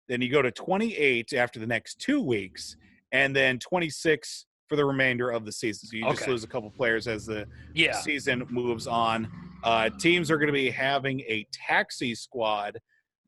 Then you go to 28 after the next 2 weeks, and then 26 for the remainder of the season. So you just lose a couple players as the season moves on. Teams are going to be having a taxi squad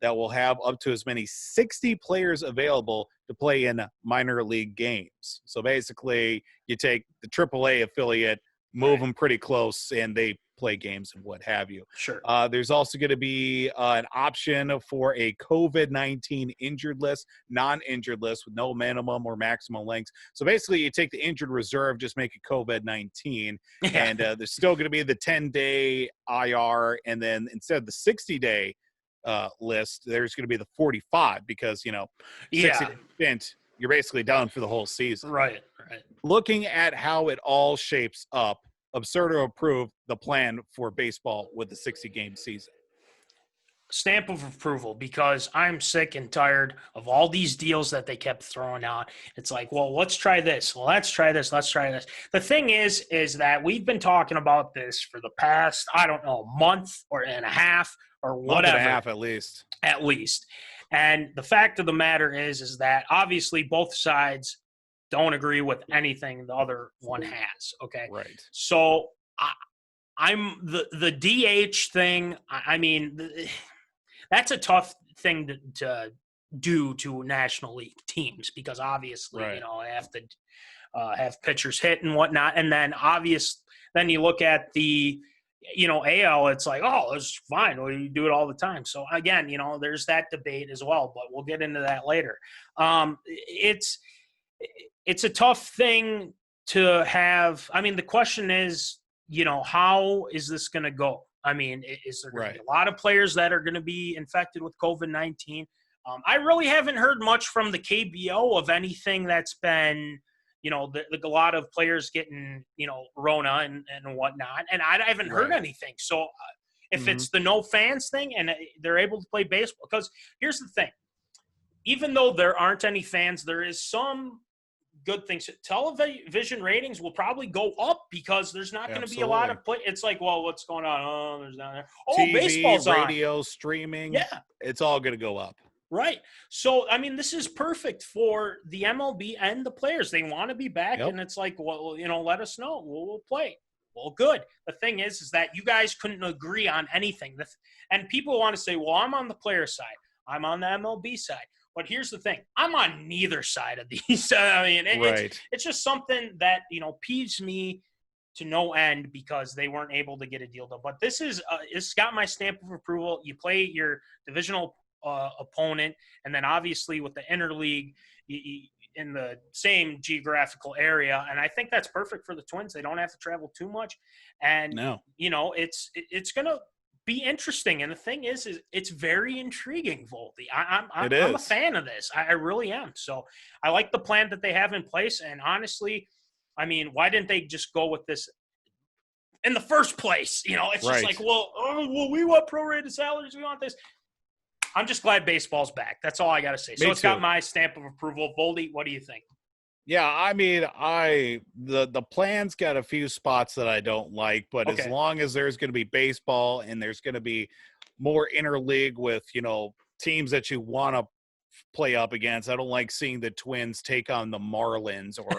that will have up to as many 60 players available to play in minor league games. So basically, you take the AAA affiliate, move them pretty close, and they play games and what have you. Sure. There's also going to be an option for a COVID-19 injured list, non-injured list with no minimum or maximum lengths. So basically, you take the injured reserve, just make it COVID-19, and there's still going to be the 10-day IR, and then instead of the 60-day list, there's going to be the 45 because 60 stint, you're basically done for the whole season. Right. Looking at how it all shapes up, Absurdo approved the plan for baseball with the 60-game season. Stamp of approval, because I'm sick and tired of all these deals that they kept throwing out. It's like, well, let's try this. Well, let's try this. The thing is that we've been talking about this for the past, month and a half or whatever. Month and a half at least. At least. And the fact of the matter is that obviously both sides don't agree with anything the other one has. Okay. Right. So I'm the DH thing. I mean, that's a tough thing to do to National League teams because obviously, they have to have pitchers hit and whatnot. And then then you look at the, AL, it's like, oh, it's fine. Well, you do it all the time. So again, there's that debate as well, but we'll get into that later. It's a tough thing to have. I mean, the question is, how is this going to go? I mean, is there going to be a lot of players that are going to be infected with COVID-19? I really haven't heard much from the KBO of anything that's been, a lot of players getting, Rona and whatnot. And I haven't heard anything. So if it's the no fans thing and they're able to play baseball, because here's the thing, even though there aren't any fans, there is some good things. Television ratings will probably go up because there's not going to be a lot of play. It's like, well, what's going on? Oh, there's not there. Oh, TV, baseball's radio, on. streaming. Yeah. It's all going to go up. Right. So, I mean, this is perfect for the MLB and the players. They want to be back, and it's like, well, let us know. We'll play. Well, good. The thing is that you guys couldn't agree on anything. And people want to say, well, I'm on the player side. I'm on the MLB side. But here's the thing. I'm on neither side of these. I mean, it's just something that, peeves me to no end because they weren't able to get a deal done. But this it's got my stamp of approval. You play your divisional opponent, and then obviously with the interleague in the same geographical area. And I think that's perfect for the Twins. They don't have to travel too much. And, it's going to be interesting. And the thing is it's very intriguing, Voldy. I'm a fan of this. I really am. So I like the plan that they have in place. And honestly, I mean, why didn't they just go with this in the first place? It's just like, well, we want prorated salaries. We want this. I'm just glad baseball's back. That's all I got to say. So it's got my stamp of approval. Voldy, what do you think? Yeah, I mean, the plan's got a few spots that I don't like, but as long as there's going to be baseball and there's going to be more interleague with, teams that you want to play up against. I don't like seeing the Twins take on the Marlins or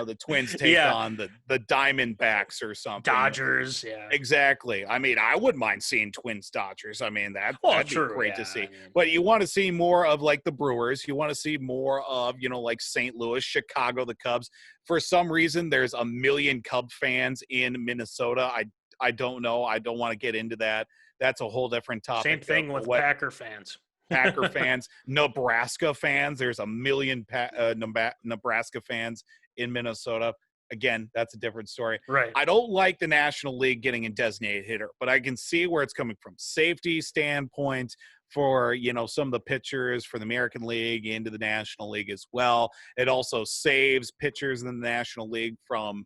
the Twins take Yeah. on the Diamondbacks or something. Dodgers, yeah. Exactly. I mean, I wouldn't mind seeing Twins Dodgers. I mean, that'd be great to see. I mean, but you want to see more of like the Brewers. You want to see more of, like St. Louis, Chicago, the Cubs. For some reason, there's a million Cub fans in Minnesota. I don't know. I don't want to get into that. That's a whole different topic. Same thing with Packer fans. Packer fans, Nebraska fans. There's a million Nebraska fans in Minnesota. Again, that's a different story. Right. I don't like the National League getting a designated hitter, but I can see where it's coming from. Safety standpoint for, some of the pitchers for the American League into the National League as well. It also saves pitchers in the National League from,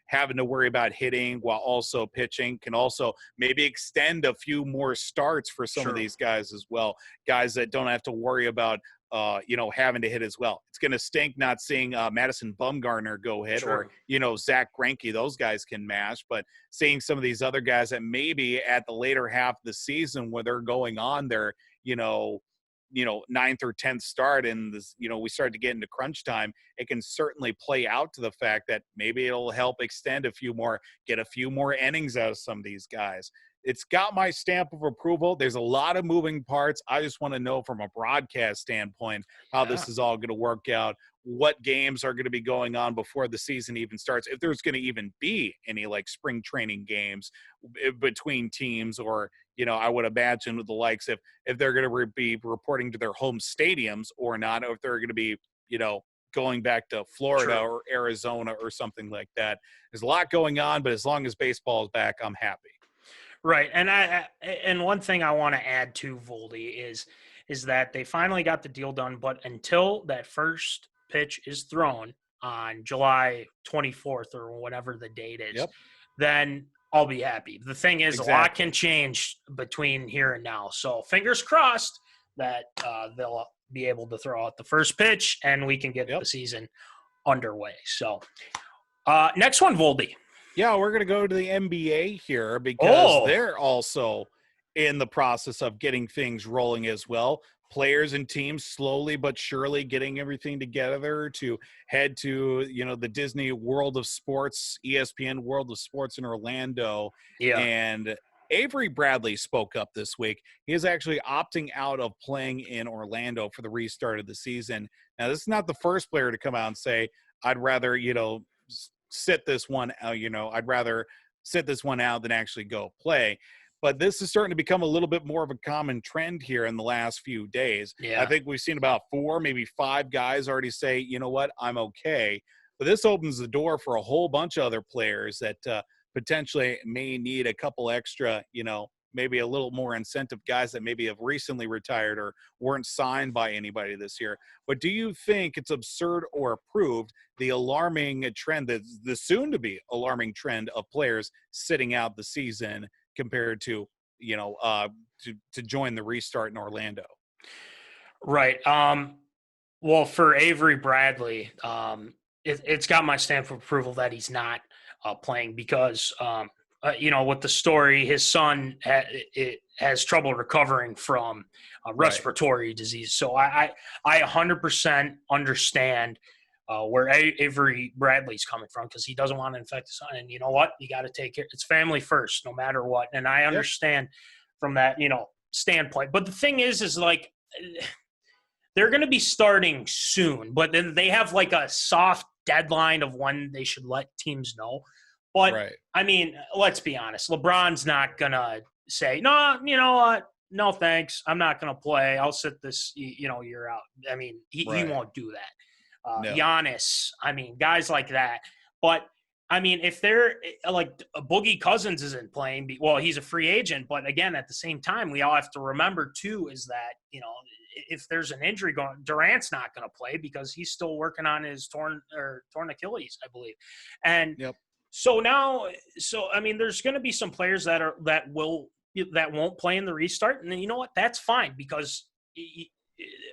having to worry about hitting while also pitching. Can also maybe extend a few more starts for some of these guys as well. Guys that don't have to worry about having to hit as well. It's going to stink not seeing Madison Bumgarner go hit or, Zach Greinke. Those guys can mash, but seeing some of these other guys that maybe at the later half of the season where they're going on their, ninth or 10th start and this, we start to get into crunch time, it can certainly play out to the fact that maybe it'll help extend get a few more innings out of some of these guys. It's got my stamp of approval. There's a lot of moving parts. I just want to know from a broadcast standpoint how this is all going to work out, what games are going to be going on before the season even starts, if there's going to even be any like spring training games between teams, or, I would imagine with the likes if they're going to be reporting to their home stadiums or not, or if they're going to be, going back to Florida or Arizona or something like that. There's a lot going on, but as long as baseball is back, I'm happy. Right. And one thing I want to add to Voldy is that they finally got the deal done, but until that first pitch is thrown on July 24th or whatever the date is, then I'll be happy. The thing is, a lot can change between here and now. So fingers crossed that they'll be able to throw out the first pitch and we can get the season underway. So next one, Voldy. Yeah, we're going to go to the NBA here because they're also in the process of getting things rolling as well. Players and teams slowly but surely getting everything together to head to, the Disney World of Sports, ESPN World of Sports in Orlando. Yeah. And Avery Bradley spoke up this week. He is actually opting out of playing in Orlando for the restart of the season. Now, this is not the first player to come out and say, I'd rather, sit this one out, I'd rather sit this one out than actually go play. But this is starting to become a little bit more of a common trend here in the last few days. Yeah. I think we've seen about 4, maybe 5 guys already say, you know what, I'm okay. But this opens the door for a whole bunch of other players that potentially may need a couple extra, maybe a little more incentive, guys that maybe have recently retired or weren't signed by anybody this year. But do you think it's absurd or approved, the alarming trend, the soon-to-be alarming trend of players sitting out the season compared to, to join the restart in Orlando? Right. Well, for Avery Bradley, it's got my stamp of approval that he's not playing because with the story, his son has trouble recovering from respiratory disease. So I 100% understand where Avery Bradley's coming from because he doesn't want to infect his son. And you know what? You got to take care. It's family first, no matter what. And I understand from that, standpoint. But the thing is like they're going to be starting soon, but then they have like a soft deadline of when they should let teams know. But, I mean, let's be honest. LeBron's not going to say, no, you know what? No, thanks. I'm not going to play. I'll sit this, year out. I mean, he won't do that. No. Giannis, I mean, guys like that. But, I mean, if they're like Boogie Cousins isn't playing, well, he's a free agent. But, again, at the same time, we all have to remember, too, is that, if there's an injury going, Durant's not going to play because he's still working on his torn Achilles, I believe. And so now, I mean, there's going to be some players that won't play in the restart, and you know what? That's fine because,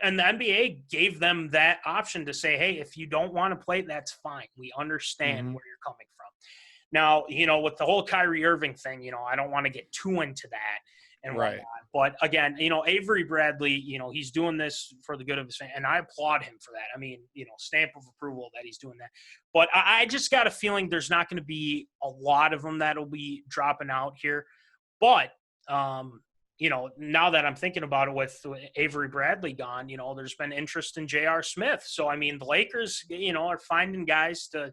and the NBA gave them that option to say, hey, if you don't want to play, that's fine. We understand where you're coming from. Now, with the whole Kyrie Irving thing, I don't want to get too into that. and Right. whatnot. But again, Avery Bradley, he's doing this for the good of his fan, and I applaud him for that. I mean, stamp of approval that he's doing that. But I just got a feeling there's not going to be a lot of them that'll be dropping out here. But, now that I'm thinking about it with Avery Bradley gone, there's been interest in J.R. Smith. So, I mean, the Lakers, are finding guys to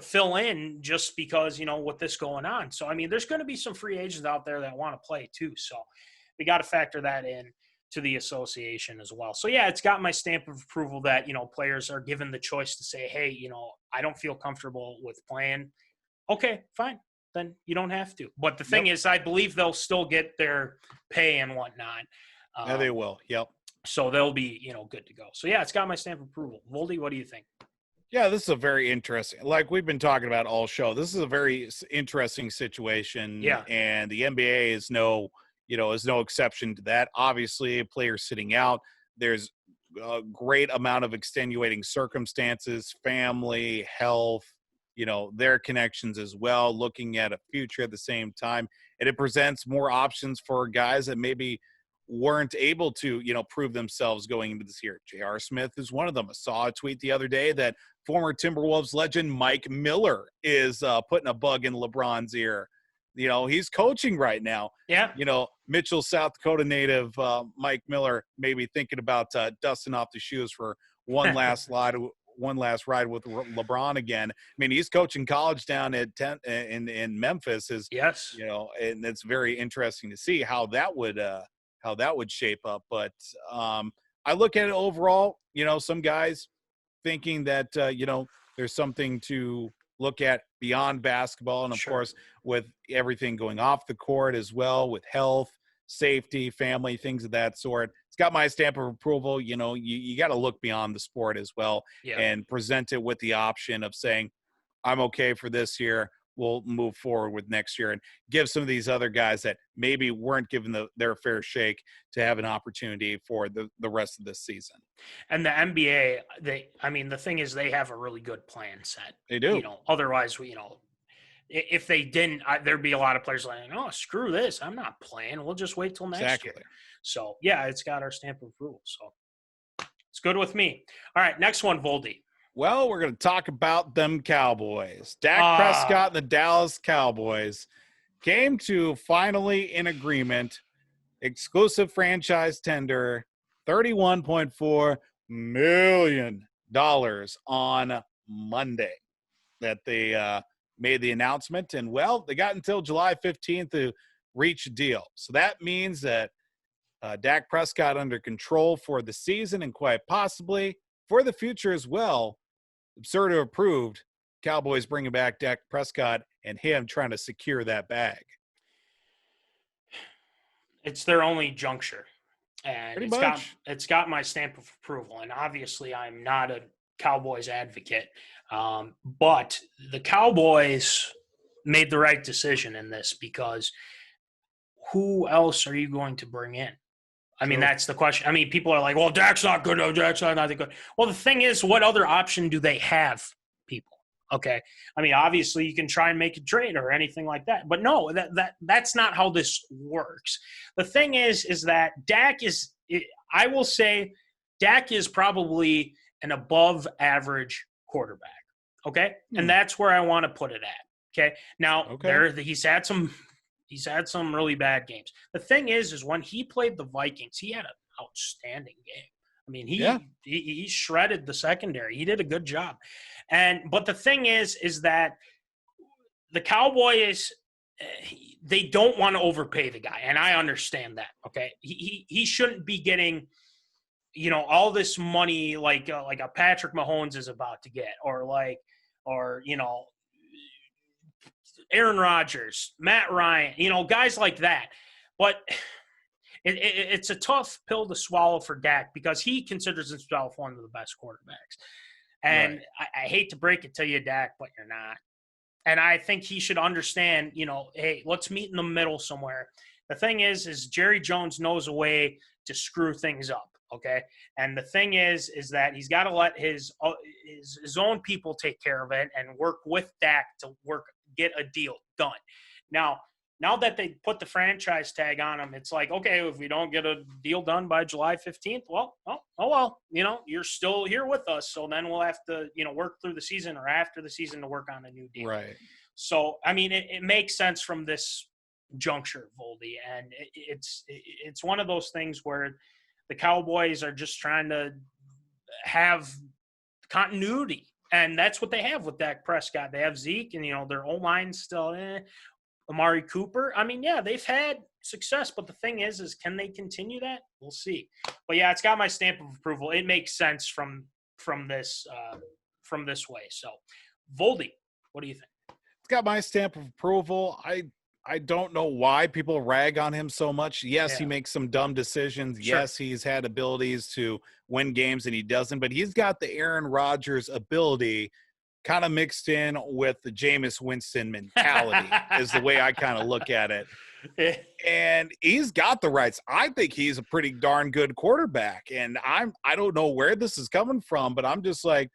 fill in just because, with this going on. So, I mean, there's going to be some free agents out there that want to play too. So we got to factor that in to the association as well. So, yeah, it's got my stamp of approval that, players are given the choice to say, hey, I don't feel comfortable with playing. Okay, fine. Then you don't have to. But the thing is, I believe they'll still get their pay and whatnot. Yeah, they will. Yep. So they'll be, good to go. So, yeah, it's got my stamp of approval. Voldy, what do you think? Yeah, this is a very interesting, like we've been talking about all show. This is a very interesting situation. Yeah. And the NBA is no exception to that. Obviously, players sitting out. There's a great amount of extenuating circumstances, family, health, their connections as well, looking at a future at the same time. And it presents more options for guys that maybe weren't able to, prove themselves going into this year. J.R. Smith is one of them. I saw a tweet the other day that former Timberwolves legend Mike Miller is putting a bug in LeBron's ear. He's coaching right now. Yeah. Mitchell, South Dakota native Mike Miller maybe thinking about dusting off the shoes for one last ride with LeBron again. I mean, he's coaching college down at in Memphis. Yes. And it's very interesting to see how that would shape up. But I look at it overall, some guys thinking that, there's something to look at beyond basketball. And of course, with everything going off the court as well, with health, safety, family, things of that sort. It's got my stamp of approval. You got to look beyond the sport as well and present it with the option of saying, I'm okay for this year. We'll move forward with next year and give some of these other guys that maybe weren't given their fair shake to have an opportunity for the rest of this season. And the NBA, the thing is they have a really good plan set. They do. Otherwise, if they didn't, there'd be a lot of players like, oh, screw this. I'm not playing. We'll just wait till next year. So, yeah, it's got our stamp of approval. So it's good with me. All right, next one, Voldy. Well, we're going to talk about them Cowboys. Dak Prescott and the Dallas Cowboys came to finally an agreement, exclusive franchise tender, $31.4 million on Monday that they made the announcement. And, well, they got until July 15th to reach a deal. So that means that Dak Prescott under control for the season and quite possibly for the future as well. Absurd or approved, Cowboys bringing back Dak Prescott and him trying to secure that bag. It's their only juncture. And it's got my stamp of approval. And obviously I'm not a Cowboys advocate. But the Cowboys made the right decision in this because who else are you going to bring in? I mean, that's the question. I mean, people are like, well, Dak's not good. No, Dak's not that good. Well, the thing is, what other option do they have, people? Okay. I mean, obviously you can try and make a trade or anything like that. But no, that's not how this works. The thing is that Dak is – I will say Dak is probably an above average quarterback. Okay? And that's where I want to put it at. Okay? Now, he's had some really bad games. The thing is when he played the Vikings, he had an outstanding game. I mean, he shredded the secondary. He did a good job. But the thing is that the Cowboys, they don't want to overpay the guy, and I understand that. Okay, he shouldn't be getting, all this money like a Patrick Mahomes is about to get, or Aaron Rodgers, Matt Ryan, guys like that. But it's a tough pill to swallow for Dak because he considers himself one of the best quarterbacks. And I hate to break it to you, Dak, but you're not. And I think he should understand, hey, let's meet in the middle somewhere. The thing is Jerry Jones knows a way to screw things up, okay? And the thing is that he's got to let his own people take care of it and work with Dak to get a deal done. Now, now that they put the franchise tag on him, it's like, okay, if we don't get a deal done by July 15th, well, you're still here with us. So then we'll have to, work through the season or after the season to work on a new deal. Right. So, I mean, it makes sense from this juncture, Voldy. And it's one of those things where the Cowboys are just trying to have continuity. And that's what they have with Dak Prescott. They have Zeke and, their O-line's still Amari Cooper. I mean, yeah, they've had success, but the thing is can they continue that? We'll see. But yeah, it's got my stamp of approval. It makes sense from this way. So, Voldy, what do you think? It's got my stamp of approval. I don't know why people rag on him so much. Yes, He makes some dumb decisions. Sure. Yes, he's had abilities to win games and he doesn't, but he's got the Aaron Rodgers ability kind of mixed in with the Jameis Winston mentality is the way I kind of look at it. And he's got the rights. I think he's a pretty darn good quarterback. And I don't know where this is coming from, but I'm just like,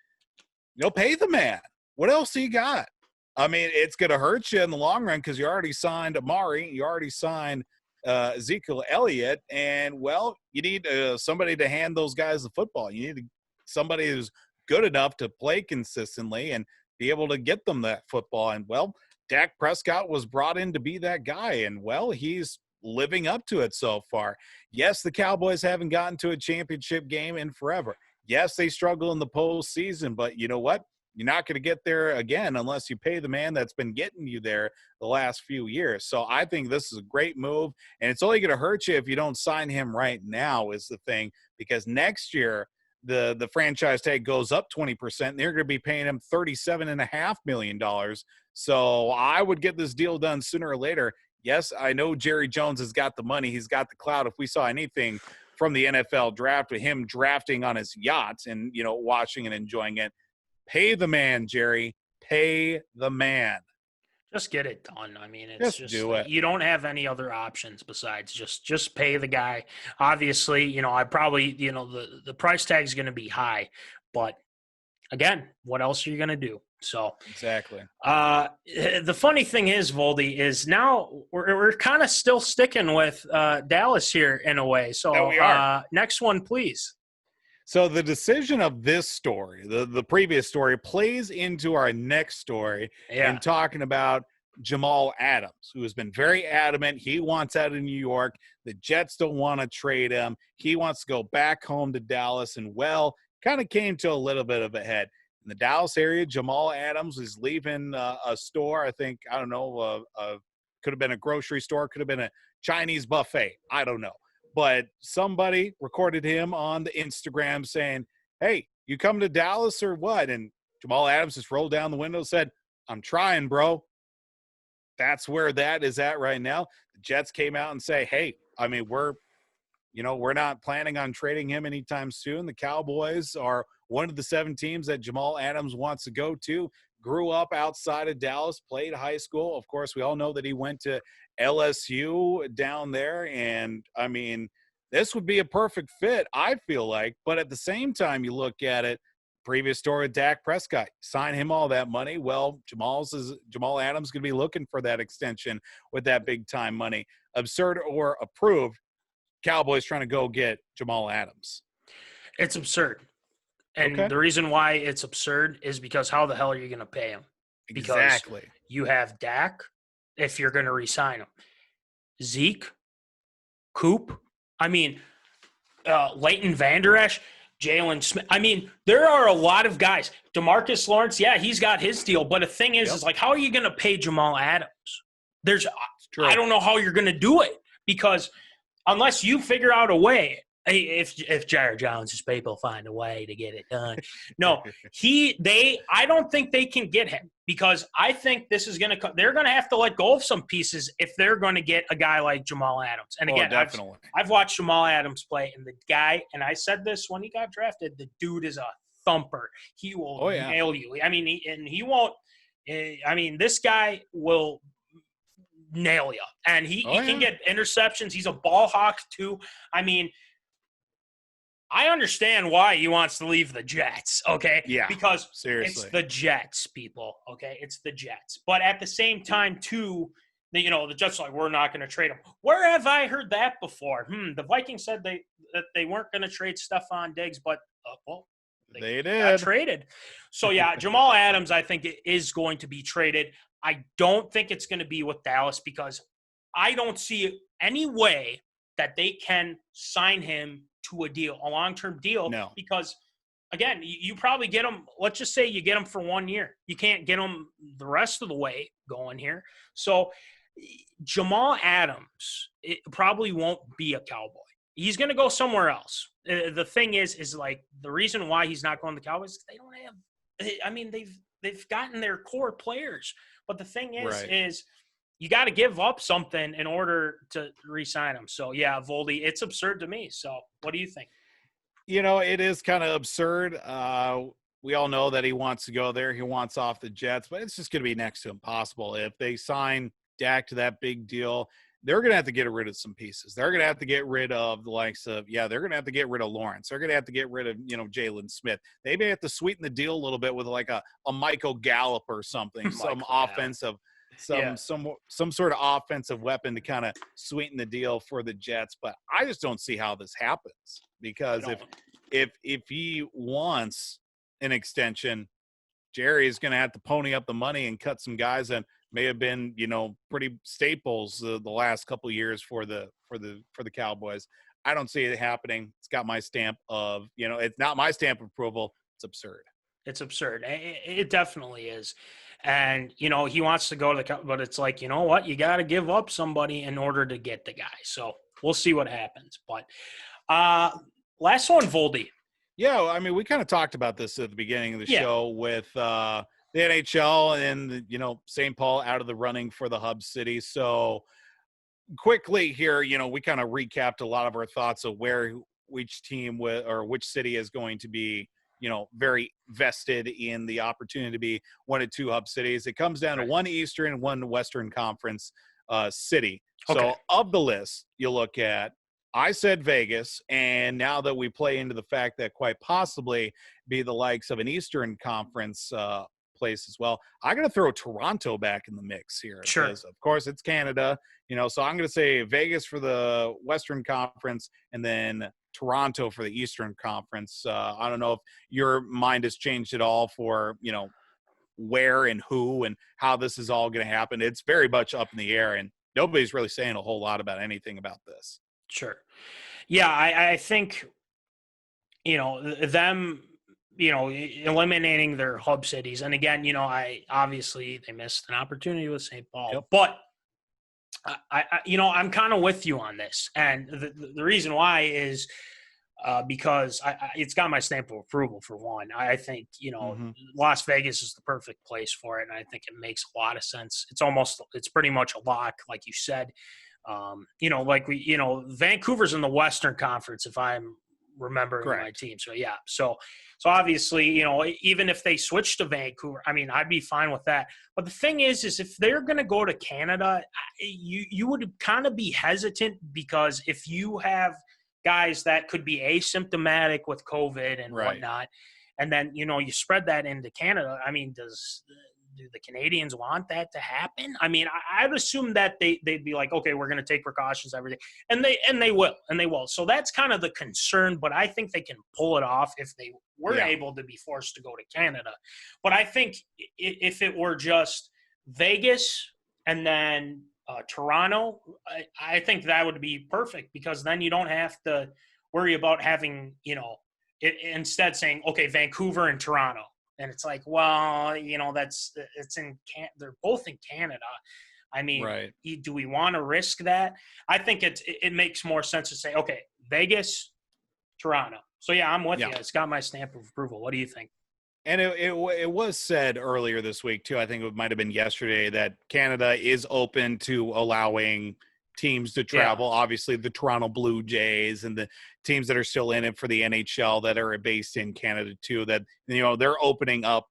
pay the man. What else he got? I mean, it's going to hurt you in the long run because you already signed Amari. You already signed Ezekiel Elliott. And, well, you need somebody to hand those guys the football. You need somebody who's good enough to play consistently and be able to get them that football. And, well, Dak Prescott was brought in to be that guy. And, well, he's living up to it so far. Yes, the Cowboys haven't gotten to a championship game in forever. Yes, they struggle in the postseason, but you know what? You're not going to get there again unless you pay the man that's been getting you there the last few years. So I think this is a great move, and it's only going to hurt you if you don't sign him right now is the thing, because next year the franchise tag goes up 20%, and they're going to be paying him $37.5 million. So I would get this deal done sooner or later. Yes, I know Jerry Jones has got the money. He's got the clout. If we saw anything from the NFL draft with him drafting on his yacht and, watching and enjoying it, pay the man, Jerry. Pay the man. Just get it done. I mean, it's just do it. You don't have any other options besides just pay the guy. Obviously, I probably, the price tag is going to be high, but again, what else are you going to do? So exactly. The funny thing is, Voldy, is now we're kind of still sticking with Dallas here in a way. So we are. Next one, please. So the decision of this story, the previous story, plays into our next story and talking about Jamal Adams, who has been very adamant. He wants out of New York. The Jets don't want to trade him. He wants to go back home to Dallas, and, well, kind of came to a little bit of a head. In the Dallas area, Jamal Adams is leaving a store. I think, I don't know, could have been a grocery store, could have been a Chinese buffet. I don't know. But somebody recorded him on the Instagram saying, hey, you come to Dallas or what? And Jamal Adams just rolled down the window and said, I'm trying, bro. That's where that is at right now. The Jets came out and say, hey, I mean, we're not planning on trading him anytime soon. The Cowboys are one of the 7 teams that Jamal Adams wants to go to. Grew up outside of Dallas, played high school. Of course, we all know that he went to LSU down there. And, I mean, this would be a perfect fit, I feel like. But at the same time, you look at it, previous story with Dak Prescott, sign him all that money. Well, Jamal Adams going to be looking for that extension with that big-time money. Absurd or approved, Cowboys trying to go get Jamal Adams. It's absurd. And the reason why it's absurd is because how the hell are you going to pay him? Because exactly. You have Dak, if you're going to re-sign him. Zeke, Coop, I mean, Leighton Vander Esch, Jalen Smith. I mean, there are a lot of guys. DeMarcus Lawrence, he's got his deal. But the thing is like, how are you going to pay Jamal Adams? I don't know how you're going to do it, because unless you figure out a way, if Jared Jones's people find a way to get it done. No, I don't think they can get him, because I think this is going to – they're going to have to let go of some pieces if they're going to get a guy like Jamal Adams. And again, definitely. I've watched Jamal Adams play, and the guy – and I said this when he got drafted, the dude is a thumper. He will nail you. I mean, he won't – I mean, this guy will nail you. And he can get interceptions. He's a ball hawk too. I mean – I understand why he wants to leave the Jets, okay? Yeah, because seriously. It's the Jets, people, okay? It's the Jets. But at the same time, too, the Jets are like, we're not going to trade him. Where have I heard that before? The Vikings said that they weren't going to trade Stephon Diggs, but They got did. traded. So yeah, Jamal Adams, I think, is going to be traded. I don't think it's going to be with Dallas because I don't see any way that they can sign him to a long-term deal. No. Because again, you probably get him. Let's just say you get him for 1 year. You can't get him the rest of the way going here. So Jamal Adams, it probably won't be a Cowboy. He's going to go somewhere else. The thing is like the reason why he's not going to the Cowboys is they don't have. I mean, they've gotten their core players, but the thing is you got to give up something in order to re-sign him. So yeah, Voldy, it's absurd to me. So what do you think? It is kind of absurd. We all know that he wants to go there. He wants off the Jets, but it's just going to be next to impossible. If they sign Dak to that big deal, they're going to have to get rid of some pieces. They're going to have to get rid of the likes of, they're going to have to get rid of Lawrence. They're going to have to get rid of, Jalen Smith. They may have to sweeten the deal a little bit with like a Michael Gallup or something, some offensive, some sort of offensive weapon to kind of sweeten the deal for the Jets. But I just don't see how this happens because if he wants an extension, Jerry is going to have to pony up the money and cut some guys that may have been, pretty staples the last couple of years for the Cowboys. I don't see it happening. It's got my stamp of, it's not my stamp of approval. It's absurd. It's absurd. It definitely is. And, he wants to go to the – but it's like, you know what? You got to give up somebody in order to get the guy. So we'll see what happens. But last one, Voldy. Yeah, I mean, we kind of talked about this at the beginning of the show with the NHL and, St. Paul out of the running for the hub city. So quickly here, we kind of recapped a lot of our thoughts of which team or which city is going to be, very vested in the opportunity to be one of two hub cities. It comes down to one Eastern and one Western Conference city. Okay. So of the list, you look at, I said Vegas, and now that we play into the fact that quite possibly be the likes of an Eastern Conference place as well, I'm going to throw Toronto back in the mix here. Sure. Because, of course, it's Canada, so I'm going to say Vegas for the Western Conference and then Toronto for the Eastern Conference. I don't know if your mind has changed at all for, where and who and how this is all going to happen. It's very much up in the air, and nobody's really saying a whole lot about anything about this. Sure. Yeah, I think, them, eliminating their hub cities. And again, obviously they missed an opportunity with St. Paul, but I'm kind of with you on this. And the reason why is because it's got my stamp of approval for one. I think, Las Vegas is the perfect place for it. And I think it makes a lot of sense. It's pretty much a lock, like you said. Vancouver's in the Western Conference, if I'm remembering my team. So, yeah. So obviously, even if they switch to Vancouver, I mean, I'd be fine with that. But the thing is if they're going to go to Canada, you would kind of be hesitant because if you have guys that could be asymptomatic with COVID and whatnot, and then, you spread that into Canada, I mean, do the Canadians want that to happen? I mean, I'd assume that they'd be like, okay, we're going to take precautions, everything. And they will. So that's kind of the concern, but I think they can pull it off if they were able to be forced to go to Canada. But I think if it were just Vegas and then Toronto, I think that would be perfect because then you don't have to worry about having, instead saying, okay, Vancouver and Toronto. And it's like, well, they're both in Canada. I mean, do we want to risk that? I think it makes more sense to say, okay, Vegas, Toronto. So yeah, I'm with you. It's got my stamp of approval. What do you think? And it was said earlier this week too, I think it might have been yesterday, that Canada is open to allowing teams to travel. Obviously the Toronto Blue Jays and the teams that are still in it for the NHL that are based in Canada too, that, they're opening up,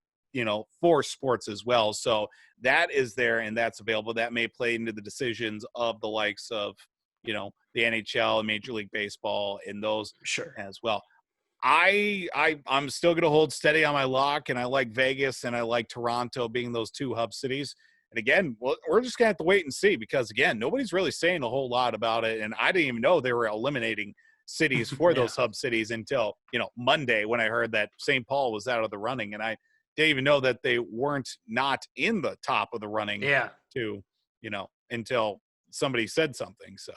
for sports as well. So that is there and that's available. That may play into the decisions of the likes of, the NHL and Major League Baseball and those as well. I'm still going to hold steady on my lock, and I like Vegas and I like Toronto being those two hub cities. And again, we're just going to have to wait and see because, again, nobody's really saying a whole lot about it. And I didn't even know they were eliminating cities for those hub cities until, Monday when I heard that St. Paul was out of the running. And I didn't even know that they weren't not in the top of the running until somebody said something. So.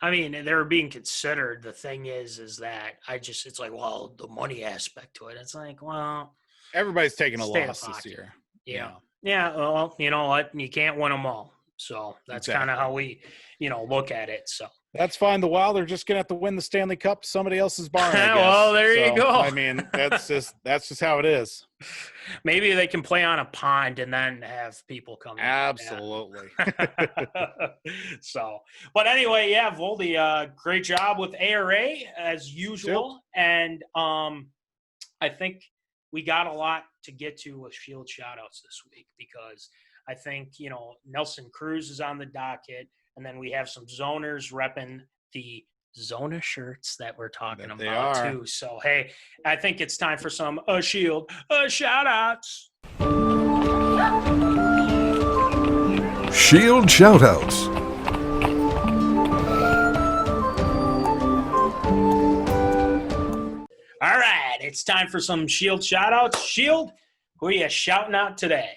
I mean, they were being considered. The thing is that it's like, well, the money aspect to it. It's like, well, everybody's taking a loss this year. Yeah. Yeah. Well, you know what? You can't win them all. So that's kind of how we, look at it. So that's fine. The Wild are just going to have to win the Stanley Cup somebody else's barn, I guess. Well, there you go. I mean, that's just how it is. Maybe they can play on a pond and then have people come. Absolutely. So, but anyway, Voldy, great job with ARA as usual. Yep. And I think we got a lot to get to with Shield shout-outs this week because I think, Nelson Cruz is on the docket, and then we have some zoners repping the Zona shirts that we're talking about too. So, hey, I think it's time for some Shield shout-outs. Shield shout-outs. All right, it's time for some Shield shout-outs. Shield, who are you shouting out today?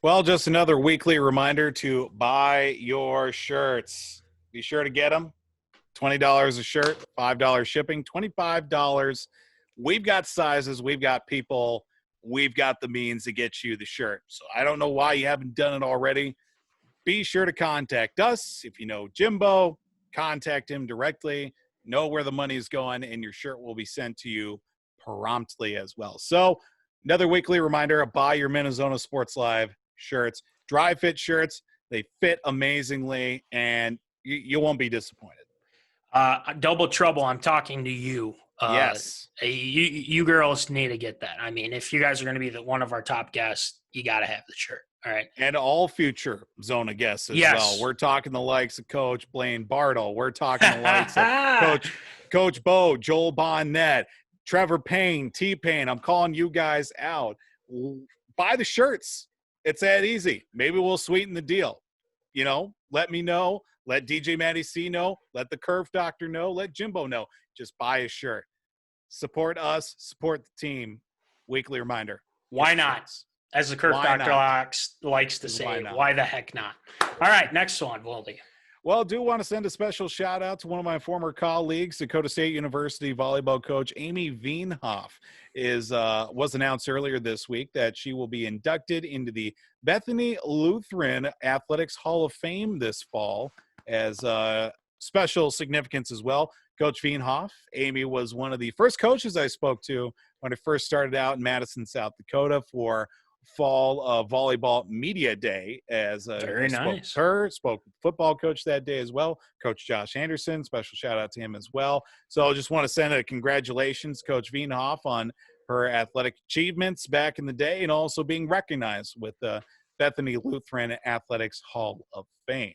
Well, just another weekly reminder to buy your shirts. Be sure to get them. $20 a shirt, $5 shipping, $25. We've got sizes, we've got people, we've got the means to get you the shirt. So I don't know why you haven't done it already. Be sure to contact us. If you know Jimbo, contact him directly. Know where the money is going, and your shirt will be sent to you promptly as well. So another weekly reminder, buy your MinneZona Sports Live shirts. Dry fit shirts. They fit amazingly, and you won't be disappointed. Double Trouble, I'm talking to you. Yes. You girls need to get that. I mean, if you guys are going to be one of our top guests, you got to have the shirt. All right. And all future Zona guests as well. We're talking the likes of Coach Blaine Bartle. We're talking the likes of Coach Bo, Joel Bonnet, Trevor Payne, T-Pain. I'm calling you guys out. Buy the shirts. It's that easy. Maybe we'll sweeten the deal. Let me know. Let DJ Matty C know. Let the Curve Doctor know. Let Jimbo know. Just buy a shirt. Support us. Support the team. Weekly reminder. Why not? As the Curve Doctor likes to say, why the heck not? All right, next one, Voldy. Well, I do want to send a special shout out to one of my former colleagues, Dakota State University volleyball coach Amy Veenhoff. Was announced earlier this week that she will be inducted into the Bethany Lutheran Athletics Hall of Fame this fall as special significance as well. Coach Veenhoff, Amy was one of the first coaches I spoke to when I first started out in Madison, South Dakota for fall volleyball media day as very nice. Spoke with the football coach that day as well, Coach Josh Anderson. Special shout out to him as well. So I just want to send a congratulations, Coach Veenhoff, on her athletic achievements back in the day and also being recognized with the Bethany Lutheran Athletics Hall of Fame.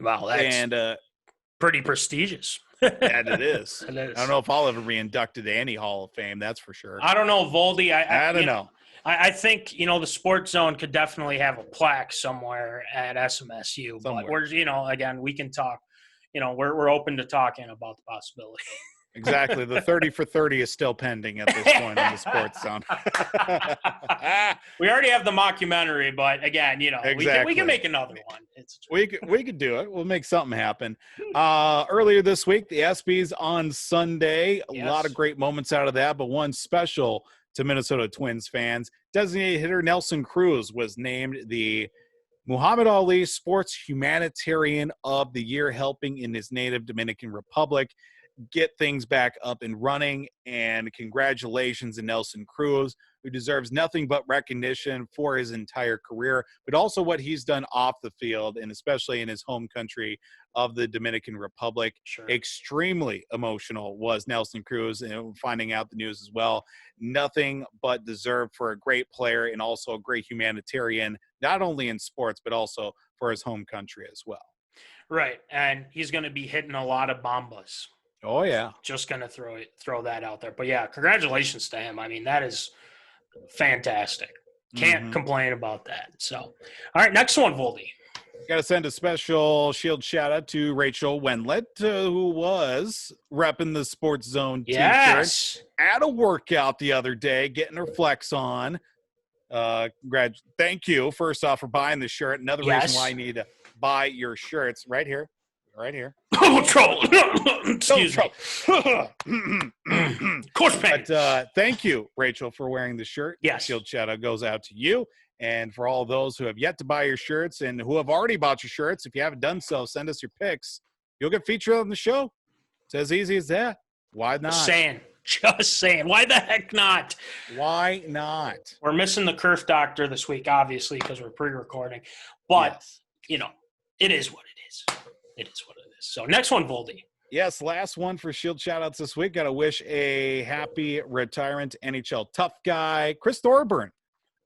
Wow, that's pretty prestigious. And it is. It is. I don't know if I'll ever be inducted to any Hall of Fame, that's for sure. I don't know, Voldy. I don't know. I think, the Sports Zone could definitely have a plaque somewhere at SMSU. Somewhere. But we're, again, we can talk. We're open to talking about the possibility. Exactly. The 30 for 30 is still pending at this point in the Sports Zone. We already have the mockumentary, but again, exactly. we can make another one. We could do it. We'll make something happen. Earlier this week, the ESPYs on Sunday. A lot of great moments out of that, but one special to Minnesota Twins fans. Designated hitter Nelson Cruz was named the Muhammad Ali Sports Humanitarian of the Year, helping in his native Dominican Republic get things back up and running. And congratulations to Nelson Cruz, who deserves nothing but recognition for his entire career, but also what he's done off the field, and especially in his home country of the Dominican Republic. Sure. Extremely emotional was Nelson Cruz, and finding out the news as well. Nothing but deserved for a great player and also a great humanitarian, not only in sports, but also for his home country as well. Right. And he's going to be hitting a lot of bombas. Oh, yeah. Just going to throw that out there. But, yeah, congratulations to him. I mean, that is fantastic. Can't complain about that. So, all right, next one, Voldy. Got to send a special Shield shout out to Rachel Wendlet, who was repping the Sports Zone Yes. t-shirt at a workout the other day, getting her flex on. Thank you, first off, for buying the shirt. Another reason why I need to buy your shirts right here. Oh, trouble. Excuse me. Course pain. But thank you, Rachel, for wearing the shirt. Yes. Shield shout out goes out to you. And for all those who have yet to buy your shirts and who have already bought your shirts, if you haven't done so, send us your pics. You'll get featured on the show. It's as easy as that. Why not? Just saying. Why the heck not? Why not? We're missing the Kerf Doctor this week, obviously, because we're pre-recording. But, it is what it is. It is what it is. So next one, Voldy. Yes, last one for Shield shoutouts this week. Got to wish a happy retirement NHL tough guy, Chris Thorburn.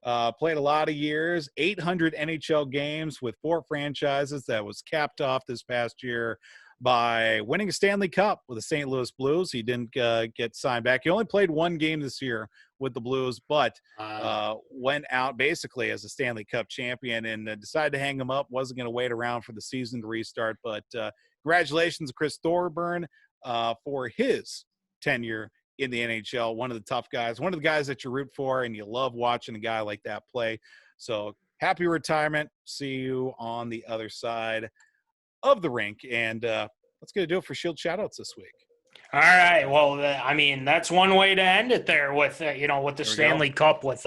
Played a lot of years, 800 NHL games with 4 franchises. That was capped off this past year by winning a Stanley Cup with the St. Louis Blues. He didn't get signed back. He only played 1 game this year with the Blues, but went out basically as a Stanley Cup champion and decided to hang him up. Wasn't going to wait around for the season to restart. But congratulations, Chris Thorburn, for his tenure in the NHL. One of the tough guys, one of the guys that you root for, and you love watching a guy like that play. So happy retirement. See you on the other side of the rink. And let's get to do it for Shield shoutouts this week. All right. Well, that's one way to end it there with, with the Stanley Cup with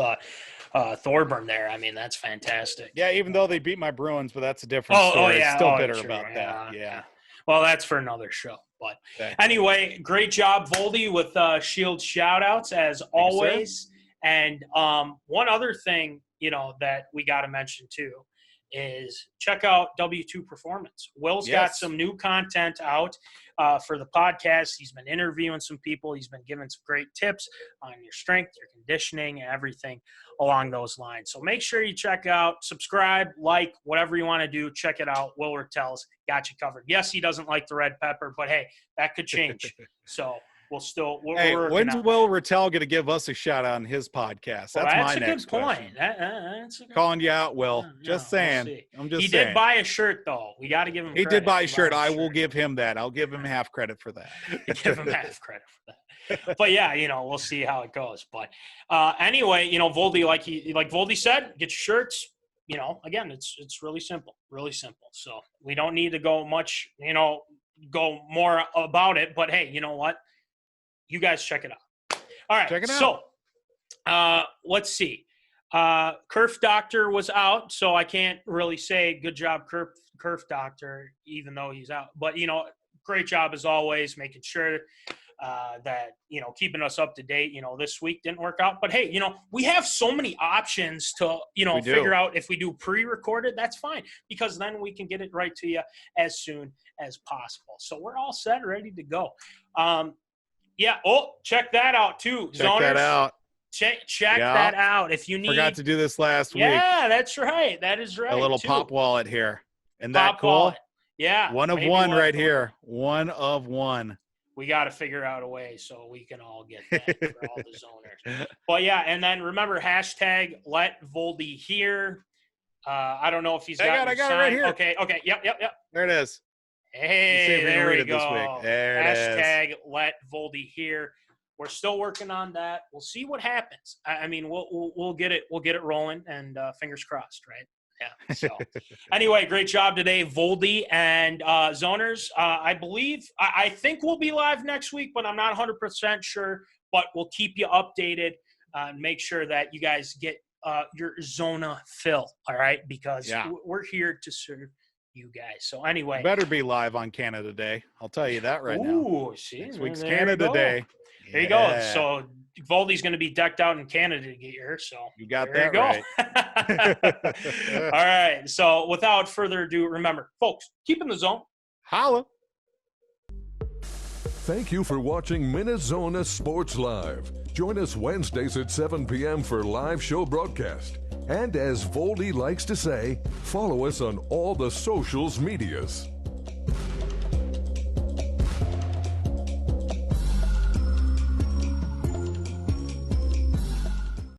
Thorburn there. I mean, that's fantastic. Yeah, even though they beat my Bruins, but that's a different story. Still bitter about that. Yeah. Well, that's for another show. But anyway, great job, Voldy, with Shield shout-outs, as always. And one other thing, that we got to mention, too, is check out W2 Performance. Will's got some new content out for the podcast. He's been interviewing some people. He's been giving some great tips on your strength, your conditioning, everything along those lines. So make sure you check out, subscribe, like, whatever you want to do. Check it out. Will Rattel's got you covered. Yes, he doesn't like the red pepper, but hey, that could change. So when's Will Rattell going to give us a shout out on his podcast? That's my next point. That's a good point. Calling you out, Will. Just saying. I'm just saying. He did buy a shirt, though. We got to give him credit. He did buy a shirt. I will give him that. I'll give him half credit for that. Give him half credit for that. But yeah, we'll see how it goes. But anyway, Voldy, like Voldy said, get your shirts. Again, it's really simple, really simple. So we don't need to go much, go more about it. But hey, you know what? You guys check it out. All right. Check it out. So let's see. Kerf Doctor was out, so I can't really say good job, Kerf Doctor, even though he's out. But, great job as always, making sure that, keeping us up to date. This week didn't work out. But, hey, we have so many options to, figure out if we do pre-recorded, that's fine. Because then we can get it right to you as soon as possible. So we're all set, ready to go. Yeah. Oh, check that out too. Check that out. Check that out. If you need. Forgot to do this last week. Yeah, that's right. That is right. A little pop wallet here. And that cool? Wallet. Yeah. One of one right here. One of one. We got to figure out a way so we can all get that for all the zoners. But yeah, and then remember, hashtag let Voldy here. I don't know if he's got it right here. Okay. Yep. There it is. Hey, there we go. There hashtag let Voldy here. We're still working on that. We'll see what happens. I mean, we'll get it. We'll get it rolling, and fingers crossed, right? Yeah. So anyway, great job today, Voldy and zoners. I think we'll be live next week, but I'm not 100% sure. But we'll keep you updated and make sure that you guys get your Zona fill. All right, because we're here to serve you guys. So anyway, better be live on Canada Day. I'll tell you that right now. Ooh, see, next week's Canada Day. There you go. So Voldy's going to be decked out in Canada to get here. So you got that right. All right. So without further ado, remember, folks, keep in the zone. Holla. Thank you for watching MinneZona Sports Live. Join us Wednesdays at 7 p.m. for live show broadcast. And as Voldy likes to say, follow us on all the socials medias.